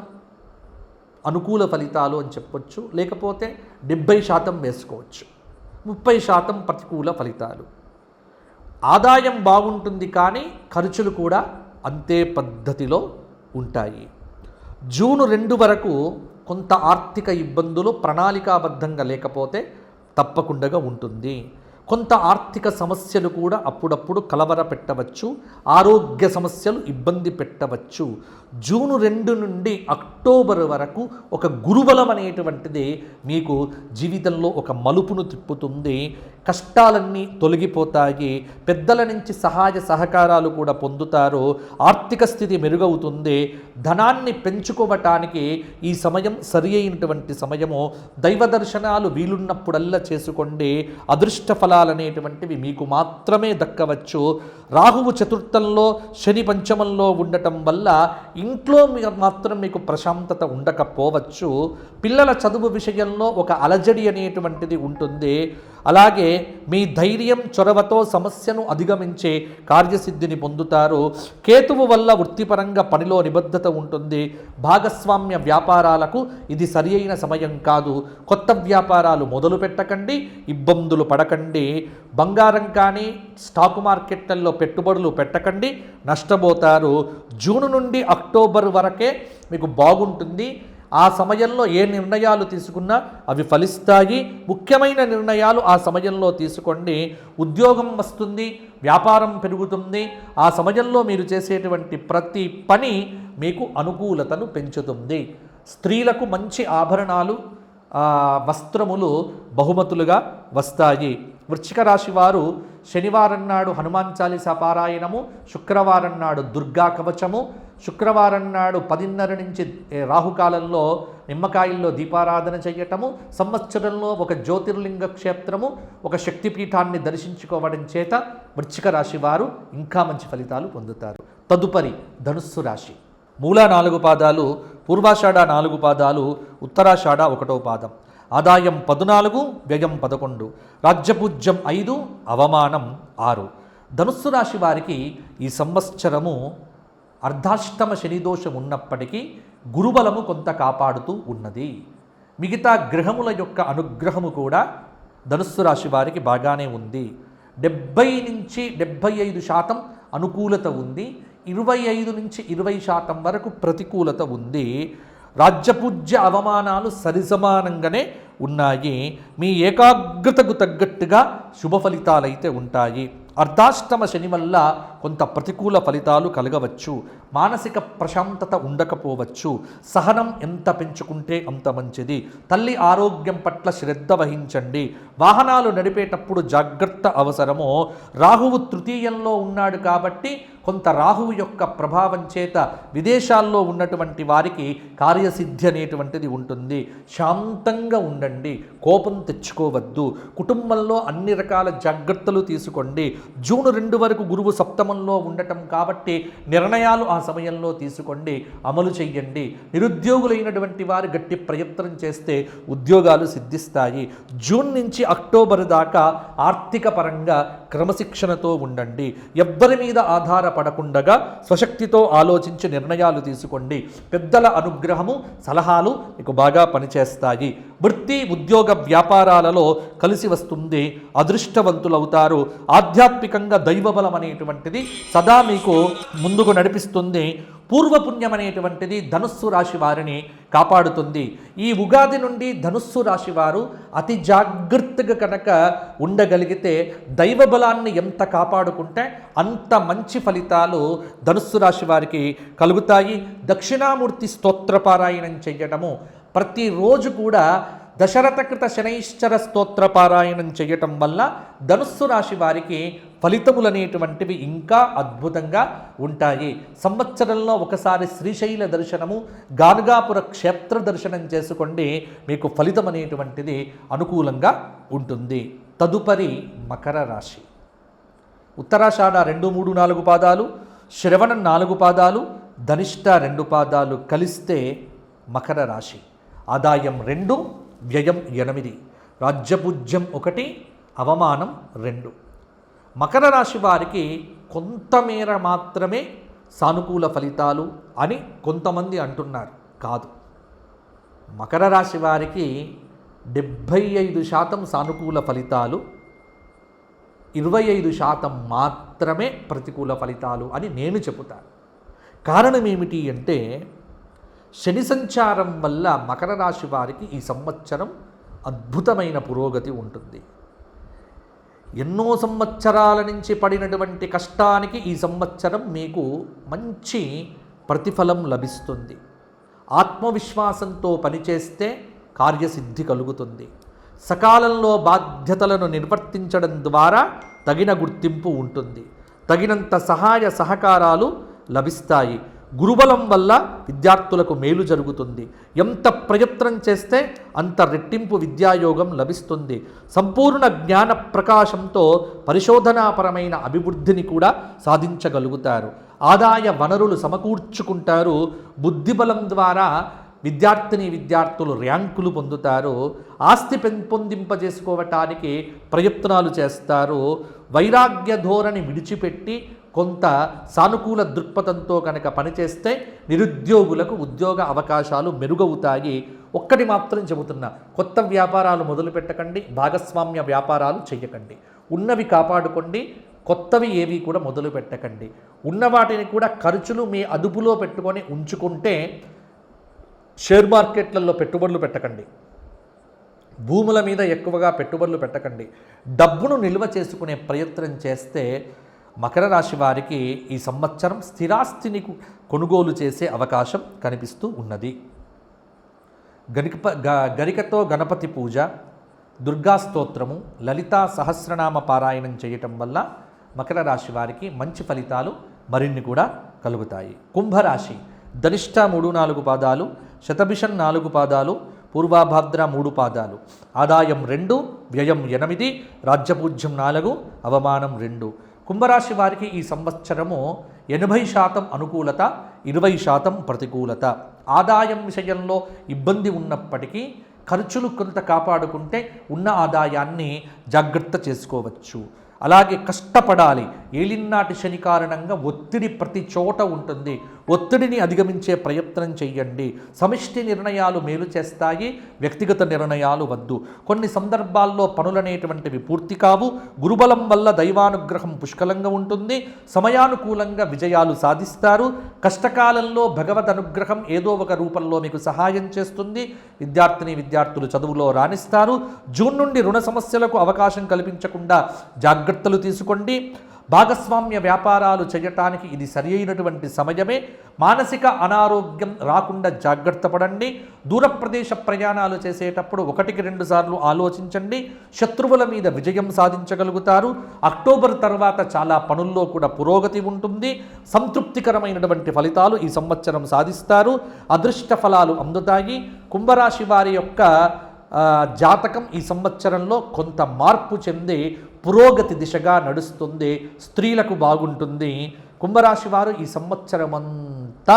అనుకూల ఫలితాలు అని చెప్పొచ్చు, లేకపోతే 70% వేసుకోవచ్చు. 30% ప్రతికూల ఫలితాలు. ఆదాయం బాగుంటుంది కానీ ఖర్చులు కూడా అంతే పద్ధతిలో ఉంటాయి. జూన్ 2 వరకు కొంత ఆర్థిక ఇబ్బందులు ప్రణాళికాబద్ధంగా లేకపోతే తప్పకుండా ఉంటుంది. కొంత ఆర్థిక సమస్యలు కూడా అప్పుడప్పుడు కలవర పెట్టవచ్చు. ఆరోగ్య సమస్యలు ఇబ్బంది పెట్టవచ్చు. జూన్ 2 నుండి అక్టోబర్ వరకు ఒక గురుబలం అనేటువంటిది మీకు జీవితంలో ఒక మలుపును తిప్పుతుంది. కష్టాలన్నీ తొలగిపోతాయి. పెద్దల నుంచి సహాయ సహకారాలు కూడా పొందుతారు. ఆర్థిక స్థితి మెరుగవుతుంది. ధనాన్ని పెంచుకోవటానికి ఈ సమయం సరి అయినటువంటి సమయము. దైవ దర్శనాలు వీలున్నప్పుడల్లా చేసుకోండి. అదృష్ట ఫలాలనేటువంటివి మీకు మాత్రమే దక్కవచ్చు. రాహువు చతుర్థంలో, శని పంచమంలో ఉండటం వల్ల ఇంట్లో మాత్రం మీకు ప్రశాంతత ఉండకపోవచ్చు. పిల్లల చదువు విషయంలో ఒక అలజడి అనేటువంటిది ఉంటుంది. అలాగే మీ ధైర్యం, చొరవతో సమస్యను అధిగమించే కార్యసిద్ధిని పొందుతారు. కేతువు వల్ల వృత్తిపరంగా పనిలో నిబద్ధత ఉంటుంది. భాగస్వామ్య వ్యాపారాలకు ఇది సరి అయిన సమయం కాదు. కొత్త వ్యాపారాలు మొదలు పెట్టకండి, ఇబ్బందులు పడకండి. బంగారం కానీ స్టాక్ మార్కెట్లలో పెట్టుబడులు పెట్టకండి, నష్టపోతారు. జూన్ నుండి అక్టోబర్ వరకే మీకు బాగుంటుంది. ఆ సమయంలో ఏ నిర్ణయాలు తీసుకున్నా అవి ఫలిస్తాయి. ముఖ్యమైన నిర్ణయాలు ఆ సమయంలో తీసుకోండి. ఉద్యోగం వస్తుంది, వ్యాపారం పెరుగుతుంది. ఆ సమయంలో మీరు చేసేటువంటి ప్రతి పని మీకు అనుకూలతను పెంచుతుంది. స్త్రీలకు మంచి ఆభరణాలు, వస్త్రములు బహుమతులుగా వస్తాయి. వృశ్చిక రాశి వారు శనివారం నాడు హనుమాన్ చాలీసా పారాయణము, శుక్రవారం నాడు దుర్గా కవచము, శుక్రవారం నాడు 10:30 నుంచి రాహుకాలంలో నిమ్మకాయల్లో దీపారాధన చేయటము, సంవత్సరంలో ఒక జ్యోతిర్లింగ క్షేత్రము, ఒక శక్తిపీఠాన్ని దర్శించుకోవడం చేత వృశ్చిక రాశి వారు ఇంకా మంచి ఫలితాలు పొందుతారు. తదుపరి ధనుస్సు రాశి. మూల 4 పాదాలు, పూర్వాషాఢ 4 పాదాలు, ఉత్తరాషాఢ 1వ పాదం. ఆదాయం 14, వ్యయం 11, రాజ్యపూజ్యం 5, అవమానం 6. ధనుస్సు రాశి వారికి ఈ సంవత్సరము అర్ధాష్టమ శనిదోషం ఉన్నప్పటికీ గురుబలము కొంత కాపాడుతూ ఉన్నది. మిగతా గ్రహముల యొక్క అనుగ్రహము కూడా ధనుస్సు రాశి వారికి బాగానే ఉంది. 70 నుంచి 75% అనుకూలత ఉంది. 25 నుంచి 20% వరకు ప్రతికూలత ఉంది. రాజ్యపూజ్య అవమానాలు సరిసమానంగానే ఉన్నాయి. మీ ఏకాగ్రతకు తగ్గట్టుగా శుభ ఫలితాలైతే ఉంటాయి. అర్ధాష్టమ శని వల్ల కొంత ప్రతికూల ఫలితాలు కలగవచ్చు. మానసిక ప్రశాంతత ఉండకపోవచ్చు. సహనం ఎంత పెంచుకుంటే అంత మంచిది. తల్లి ఆరోగ్యం పట్ల శ్రద్ధ వహించండి. వాహనాలు నడిపేటప్పుడు జాగ్రత్త అవసరము. రాహువు తృతీయంలో ఉన్నాడు కాబట్టి కొంత రాహువు యొక్క ప్రభావం చేత విదేశాల్లో ఉన్నటువంటి వారికి కార్యసిద్ధి అనేటువంటిది ఉంటుంది. శాంతంగా ఉండండి, కోపం తెచ్చుకోవద్దు. కుటుంబంలో అన్ని రకాల జాగ్రత్తలు తీసుకోండి. జూన్ 2 వరకు గురువు సప్తమ ఆశ్రమంలో ఉండటం కాబట్టి నిర్ణయాలు ఆ సమయంలో తీసుకోండి, అమలు చెయ్యండి. నిరుద్యోగులైనటువంటి వారు గట్టి ప్రయత్నం చేస్తే ఉద్యోగాలు సిద్ధిస్తాయి. జూన్ నుంచి అక్టోబర్ దాకా ఆర్థిక పరంగా క్రమశిక్షణతో ఉండండి. ఎవ్వరి మీద ఆధారపడకుండా స్వశక్తితో ఆలోచించి నిర్ణయాలు తీసుకోండి. పెద్దల అనుగ్రహము, సలహాలు మీకు బాగా పనిచేస్తాయి. వృత్తి, ఉద్యోగ, వ్యాపారాలలో కలిసి వస్తుంది. అదృష్టవంతులవుతారు. ఆధ్యాత్మికంగా దైవబలం అనేటువంటిది సదా మీకు ముందుకు నడిపిస్తుంది. పూర్వపుణ్యం అనేటువంటిది ధనుస్సు రాశి వారిని కాపాడుతుంది. ఈ ఉగాది నుండి ధనుస్సు రాశి వారు అతి జాగ్రత్తగా కనుక ఉండగలిగితే దైవబలాన్ని ఎంత కాపాడుకుంటే అంత మంచి ఫలితాలు ధనుస్సు రాశి వారికి కలుగుతాయి. దక్షిణామూర్తి స్తోత్రపారాయణం చేయటము, ప్రతిరోజు కూడా దశరథకృత శనైశ్చర స్తోత్ర పారాయణం చేయటం వల్ల ధనుస్సు రాశి వారికి ఫలితములనేటువంటివి ఇంకా అద్భుతంగా ఉంటాయి. సంవత్సరంలో ఒకసారి శ్రీశైల దర్శనము, గానుగాపుర క్షేత్ర దర్శనం చేసుకోండి. మీకు ఫలితం అనేటువంటిది అనుకూలంగా ఉంటుంది. తదుపరి మకర రాశి. ఉత్తరాషాఢ 2, 3, 4 పాదాలు, శ్రవణం 4 పాదాలు, ధనిష్ట 2 పాదాలు కలిస్తే మకర రాశి. ఆదాయం 2, వ్యయం 8, రాజ్యపూజ్యం 1, అవమానం 2. మకర రాశి వారికి కొంతమేర మాత్రమే సానుకూల ఫలితాలు అని కొంతమంది అంటున్నారు. కాదు, మకర రాశి వారికి 75% సానుకూల ఫలితాలు, 25% మాత్రమే ప్రతికూల ఫలితాలు అని నేను చెబుతాను. కారణం ఏమిటి అంటే శని సంచారం వల్ల మకర రాశి వారికి ఈ సంవత్సరం అద్భుతమైన పురోగతి ఉంటుంది. ఎన్నో సంవత్సరాల నుంచి పడినటువంటి కష్టానికి ఈ సంవత్సరం మీకు మంచి ప్రతిఫలం లభిస్తుంది. ఆత్మవిశ్వాసంతో పనిచేస్తే కార్యసిద్ధి కలుగుతుంది. సకాలంలో బాధ్యతలను నిర్వర్తించడం ద్వారా తగిన గుర్తింపు ఉంటుంది. తగినంత సహాయ సహకారాలు లభిస్తాయి. గురుబలం వల్ల విద్యార్థులకు మేలు జరుగుతుంది. ఎంత ప్రయత్నం చేస్తే అంత రెట్టింపు విద్యాయోగం లభిస్తుంది. సంపూర్ణ జ్ఞాన ప్రకాశంతో పరిశోధనాపరమైన అభివృద్ధిని కూడా సాధించగలుగుతారు. ఆదాయ వనరులు సమకూర్చుకుంటారు. బుద్ధిబలం ద్వారా విద్యార్థులు ర్యాంకులు పొందుతారు. ఆస్తి పెంపొందింపజేసుకోవటానికి ప్రయత్నాలు చేస్తారు. వైరాగ్య ధోరణి విడిచిపెట్టి కొంత సానుకూల దృక్పథంతో కనుక పనిచేస్తే నిరుద్యోగులకు ఉద్యోగ అవకాశాలు మెరుగవుతాయి. ఒక్కటి మాత్రం చెబుతున్నా, కొత్త వ్యాపారాలు మొదలు పెట్టకండి, భాగస్వామ్య వ్యాపారాలు చేయకండి. ఉన్నవి కాపాడుకోండి, కొత్తవి ఏవి కూడా మొదలు పెట్టకండి. ఉన్న వాటిని కూడా ఖర్చులు మీ అదుపులో పెట్టుకొని ఉంచుకుంటే షేర్ మార్కెట్లలో పెట్టుబడులు పెట్టకండి. భూముల మీద ఎక్కువగా పెట్టుబడులు పెట్టకండి. డబ్బును నిల్వ చేసుకునే ప్రయత్నం చేస్తే మకర రాశి వారికి ఈ సంవత్సరం స్థిరాస్తిని కొనుగోలు చేసే అవకాశం కనిపిస్తూ ఉన్నది. గరికతో గణపతి పూజ, దుర్గా స్తోత్రము, లలితా సహస్రనామ పారాయణం చేయటం వల్ల మకర రాశి వారికి మంచి ఫలితాలు మరిన్ని కూడా కలుగుతాయి. కుంభరాశి. ధనిష్ట 3, 4 పాదాలు, శతభిషం 4 పాదాలు, పూర్వాభాద్ర 3 పాదాలు. ఆదాయం 2, వ్యయం 8, రాజ్యపూజ్యం 4, అవమానం 2. కుంభరాశి వారికి ఈ సంవత్సరము 80% అనుకూలత, 20% ప్రతికూలత. ఆదాయం విషయంలో ఇబ్బంది ఉన్నప్పటికీ ఖర్చులు కొంత కాపాడుకుంటే ఉన్న ఆదాయాన్ని జాగ్రత్త చేసుకోవచ్చు. అలాగే కష్టపడాలి. ఏలినాటి శని కారణంగా ఒత్తిడి ప్రతి చోట ఉంటుంది. ఒత్తిడిని అధిగమించే ప్రయత్నం చేయండి. సమిష్టి నిర్ణయాలు మేలు చేస్తాయి, వ్యక్తిగత నిర్ణయాలు వద్దు. కొన్ని సందర్భాల్లో పనులనేటువంటివి పూర్తి కావు. గురుబలం వల్ల దైవానుగ్రహం పుష్కలంగా ఉంటుంది. సమయానుకూలంగా విజయాలు సాధిస్తారు. కష్టకాలంలో భగవద్ అనుగ్రహం ఏదో ఒక రూపంలో మీకు సహాయం చేస్తుంది. విద్యార్థులు చదువులో రాణిస్తారు. జూన్ నుండి రుణ సమస్యలకు అవకాశం కల్పించకుండా జాగ్రత్తలు తీసుకోండి. భాగస్వామ్య వ్యాపారాలు చేయటానికి ఇది సరి అయినటువంటి సమయమే. మానసిక అనారోగ్యం రాకుండా జాగ్రత్త పడండి. దూర ప్రదేశ ప్రయాణాలు చేసేటప్పుడు 1-2 సార్లు ఆలోచించండి. శత్రువుల మీద విజయం సాధించగలుగుతారు. అక్టోబర్ తర్వాత చాలా పనుల్లో కూడా పురోగతి ఉంటుంది. సంతృప్తికరమైనటువంటి ఫలితాలు ఈ సంవత్సరం సాధిస్తారు. అదృష్ట ఫలాలు అందుతాయి. కుంభరాశి వారి యొక్క జాతకం ఈ సంవత్సరంలో కొంత మార్పు చెంది పురోగతి దిశగా నడుస్తుంది. స్త్రీలకు బాగుంటుంది. కుంభరాశి వారు ఈ సంవత్సరమంతా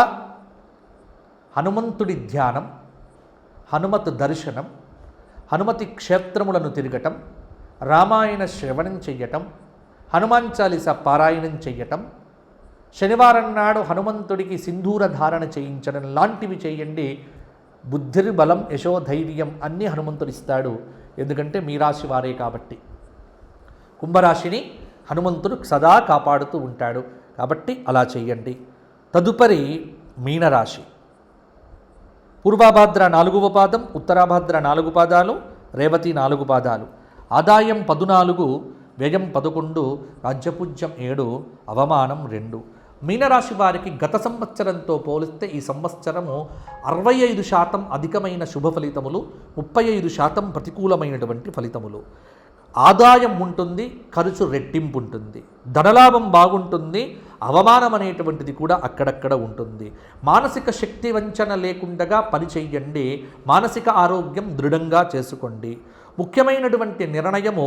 హనుమంతుడి ధ్యానం, హనుమత్ దర్శనం, హనుమతి క్షేత్రములను తిరగటం, రామాయణ శ్రవణం చెయ్యటం, హనుమాన్ చాలీసా పారాయణం చెయ్యటం, శనివారం నాడు హనుమంతుడికి సింధూర ధారణ చేయించడం లాంటివి చేయండి. బుద్ధిర్బలం యశోధైర్యం అన్నీ హనుమంతుడు ఇస్తాడు. ఎందుకంటే మీ రాశి వారే కాబట్టి. కుంభరాశిని హనుమంతుడు సదా కాపాడుతూ ఉంటాడు కాబట్టి అలా చేయండి. తదుపరి మీనరాశి. పూర్వాభాద్ర 4వ పాదం, ఉత్తరాభాద్ర 4 పాదాలు, రేవతి 4 పాదాలు. ఆదాయం 14, వ్యయం 11, రాజ్యపూజ్యం 7, అవమానం 2. మీనరాశి వారికి గత సంవత్సరంతో పోలిస్తే ఈ సంవత్సరము 65% అధికమైన శుభ ఫలితములు, 35% ప్రతికూలమైనటువంటి ఫలితములు. ఆదాయం ఉంటుంది, ఖర్చు రెట్టింపు ఉంటుంది. ధనలాభం బాగుంటుంది, అవమానం అనేటువంటిది కూడా అక్కడక్కడ ఉంటుంది. మానసిక శక్తి వంచన లేకుండా పని చెయ్యండి. మానసిక ఆరోగ్యం దృఢంగా చేసుకోండి. ముఖ్యమైనటువంటి నిర్ణయము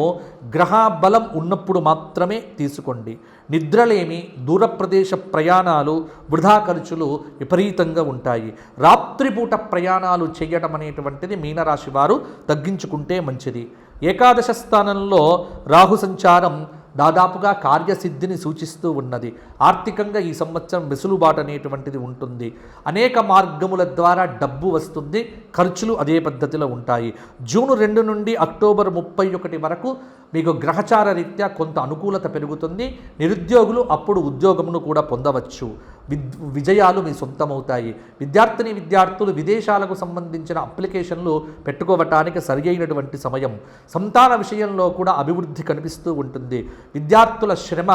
గ్రహ బలం ఉన్నప్పుడు మాత్రమే తీసుకోండి. నిద్రలేమి, దూర ప్రదేశ ప్రయాణాలు, వృధా ఖర్చులు విపరీతంగా ఉంటాయి. రాత్రిపూట ప్రయాణాలు చేయడం అనేటువంటిది మీనరాశి వారు తగ్గించుకుంటే మంచిది. ఏకాదశ స్థానంలో రాహు సంచారం దాదాపుగా కార్యసిద్ధిని సూచిస్తూ ఉన్నది. ఆర్థికంగా ఈ సంవత్సరం వెసులుబాటు అనేటువంటిది ఉంటుంది. అనేక మార్గముల ద్వారా డబ్బు వస్తుంది. ఖర్చులు అదే పద్ధతిలో ఉంటాయి. జూన్ 2 నుండి అక్టోబర్ 31 వరకు మీకు గ్రహచార రీత్యా కొంత అనుకూలత పెరుగుతుంది. నిరుద్యోగులు అప్పుడు ఉద్యోగమును కూడా పొందవచ్చు. విజయాలు మీ సొంతమవుతాయి. విద్యార్థులు విదేశాలకు సంబంధించిన అప్లికేషన్లు పెట్టుకోవటానికి సరి అయినటువంటి సమయం. సంతాన విషయంలో కూడా అభివృద్ధి కనిపిస్తూ ఉంటుంది. విద్యార్థుల శ్రమ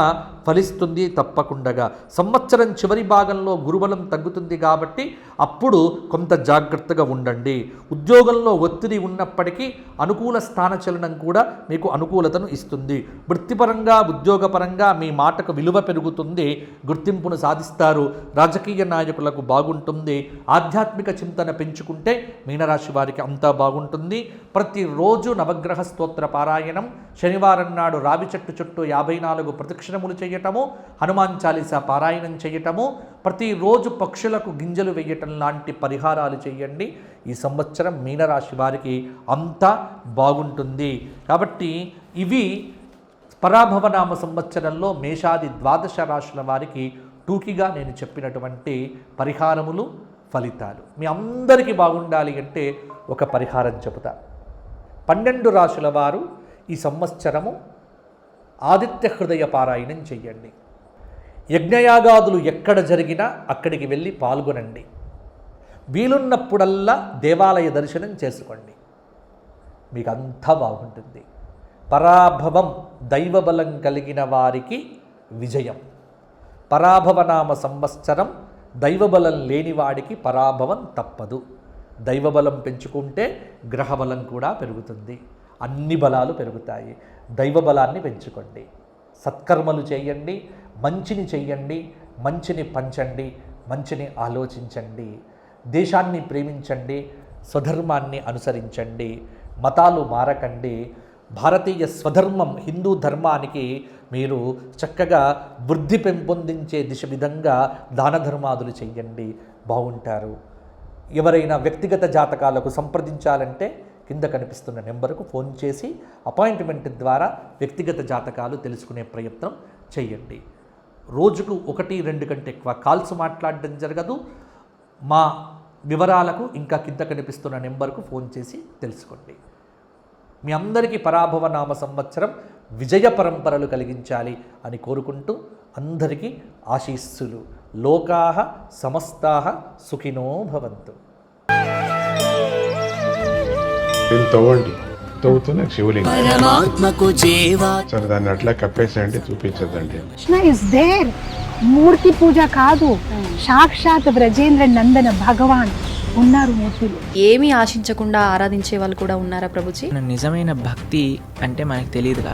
ఫలిస్తుంది తప్పకుండా. సంవత్సరం చివరి భాగంలో గురుబలం తగ్గుతుంది కాబట్టి అప్పుడు కొంత జాగ్రత్తగా ఉండండి. ఉద్యోగంలో ఒత్తిడి ఉన్నప్పటికీ అనుకూల స్థానచలనం కూడా మీకు అనుకూలతను ఇస్తుంది. వృత్తిపరంగా, ఉద్యోగపరంగా మీ మాటకు విలువ పెరుగుతుంది. గుర్తింపును సాధిస్తారు. రాజకీయ నాయకులకు బాగుంటుంది. ఆధ్యాత్మిక చింతన పెంచుకుంటే మీనరాశి వారికి అంతా బాగుంటుంది. ప్రతిరోజు నవగ్రహ స్తోత్ర పారాయణం, శనివారం నాడు రావి చెట్టు చుట్టూ 54 ప్రదక్షిణములు చేయటము, హనుమాన్ చాలీసా పారాయణం చేయటము, ప్రతిరోజు పక్షులకు గింజలు వేయటం లాంటి పరిహారాలు చేయండి. ఈ సంవత్సరం మీనరాశి వారికి అంతా బాగుంటుంది. కాబట్టి ఇవి పరాభవనామ సంవత్సరంలో మేషాది 12 రాశుల వారికి టూకీగా నేను చెప్పినటువంటి పరిహారములు, ఫలితాలు. మీ అందరికీ బాగుండాలి అంటే ఒక పరిహారం చెబుతా. 12 రాశుల వారు ఈ సంవత్సరము ఆదిత్య హృదయ పారాయణం చెయ్యండి. యజ్ఞయాగాదులు ఎక్కడ జరిగినా అక్కడికి వెళ్ళి పాల్గొనండి. వీలున్నప్పుడల్లా దేవాలయ దర్శనం చేసుకోండి. మీకు అంతా బాగుంటుంది. పరాభవం దైవబలం కలిగిన వారికి విజయం. పరాభవనామ సంవత్సరం దైవబలం లేనివాడికి పరాభవం తప్పదు. దైవబలం పెంచుకుంటే గ్రహబలం కూడా పెరుగుతుంది. అన్ని బలాలు పెరుగుతాయి. దైవబలాన్ని పెంచుకోండి. సత్కర్మలు చేయండి, మంచిని చెయ్యండి, మంచిని పంచండి, మంచిని ఆలోచించండి. దేశాన్ని ప్రేమించండి, స్వధర్మాన్ని అనుసరించండి. మతాలు మారకండి. భారతీయ స్వధర్మం హిందూ ధర్మానికి మీరు చక్కగా వృద్ధి పెంపొందించే విధంగా దాన ధర్మాదులు చెయ్యండి, బాగుంటారు. ఎవరైనా వ్యక్తిగత జాతకాలకు సంప్రదించాలంటే కింద కనిపిస్తున్న నెంబర్కు ఫోన్ చేసి అపాయింట్మెంట్ ద్వారా వ్యక్తిగత జాతకాలు తెలుసుకునే ప్రయత్నం చేయండి. రోజుకు 1-2 కంటే ఎక్కువ కాల్స్ మాట్లాడడం జరగదు. మా వివరాలకు ఇంకా కింద కనిపిస్తున్న నెంబర్కు ఫోన్ చేసి తెలుసుకోండి. మీ అందరికీ పరాభవనామ సంవత్సరం విజయ పరంపరలు కలిగించాలి అని కోరుకుంటూ అందరికీ ఆశీస్సులు. లోకాః సమస్తాః సుఖినో భవంతు. తవ్వుతున్న శివలింగం పరమాత్మకు జీవా సరే దాన్ని అట్లా కప్పేసేయండి, చూపించదండి. Krishna is there. మూర్తి పూజ కాదు, సాక్షాత్ బ్రజేంద్ర నందన భగవాన్ ఉన్నారు మూర్తిలో. ఏమీ ఆశించకుండా ఆరాధించే వాళ్ళు కూడా ఉన్నారా ప్రభుజీ? నిజమైన భక్తి అంటే మనకు తెలియదు కాబట్టి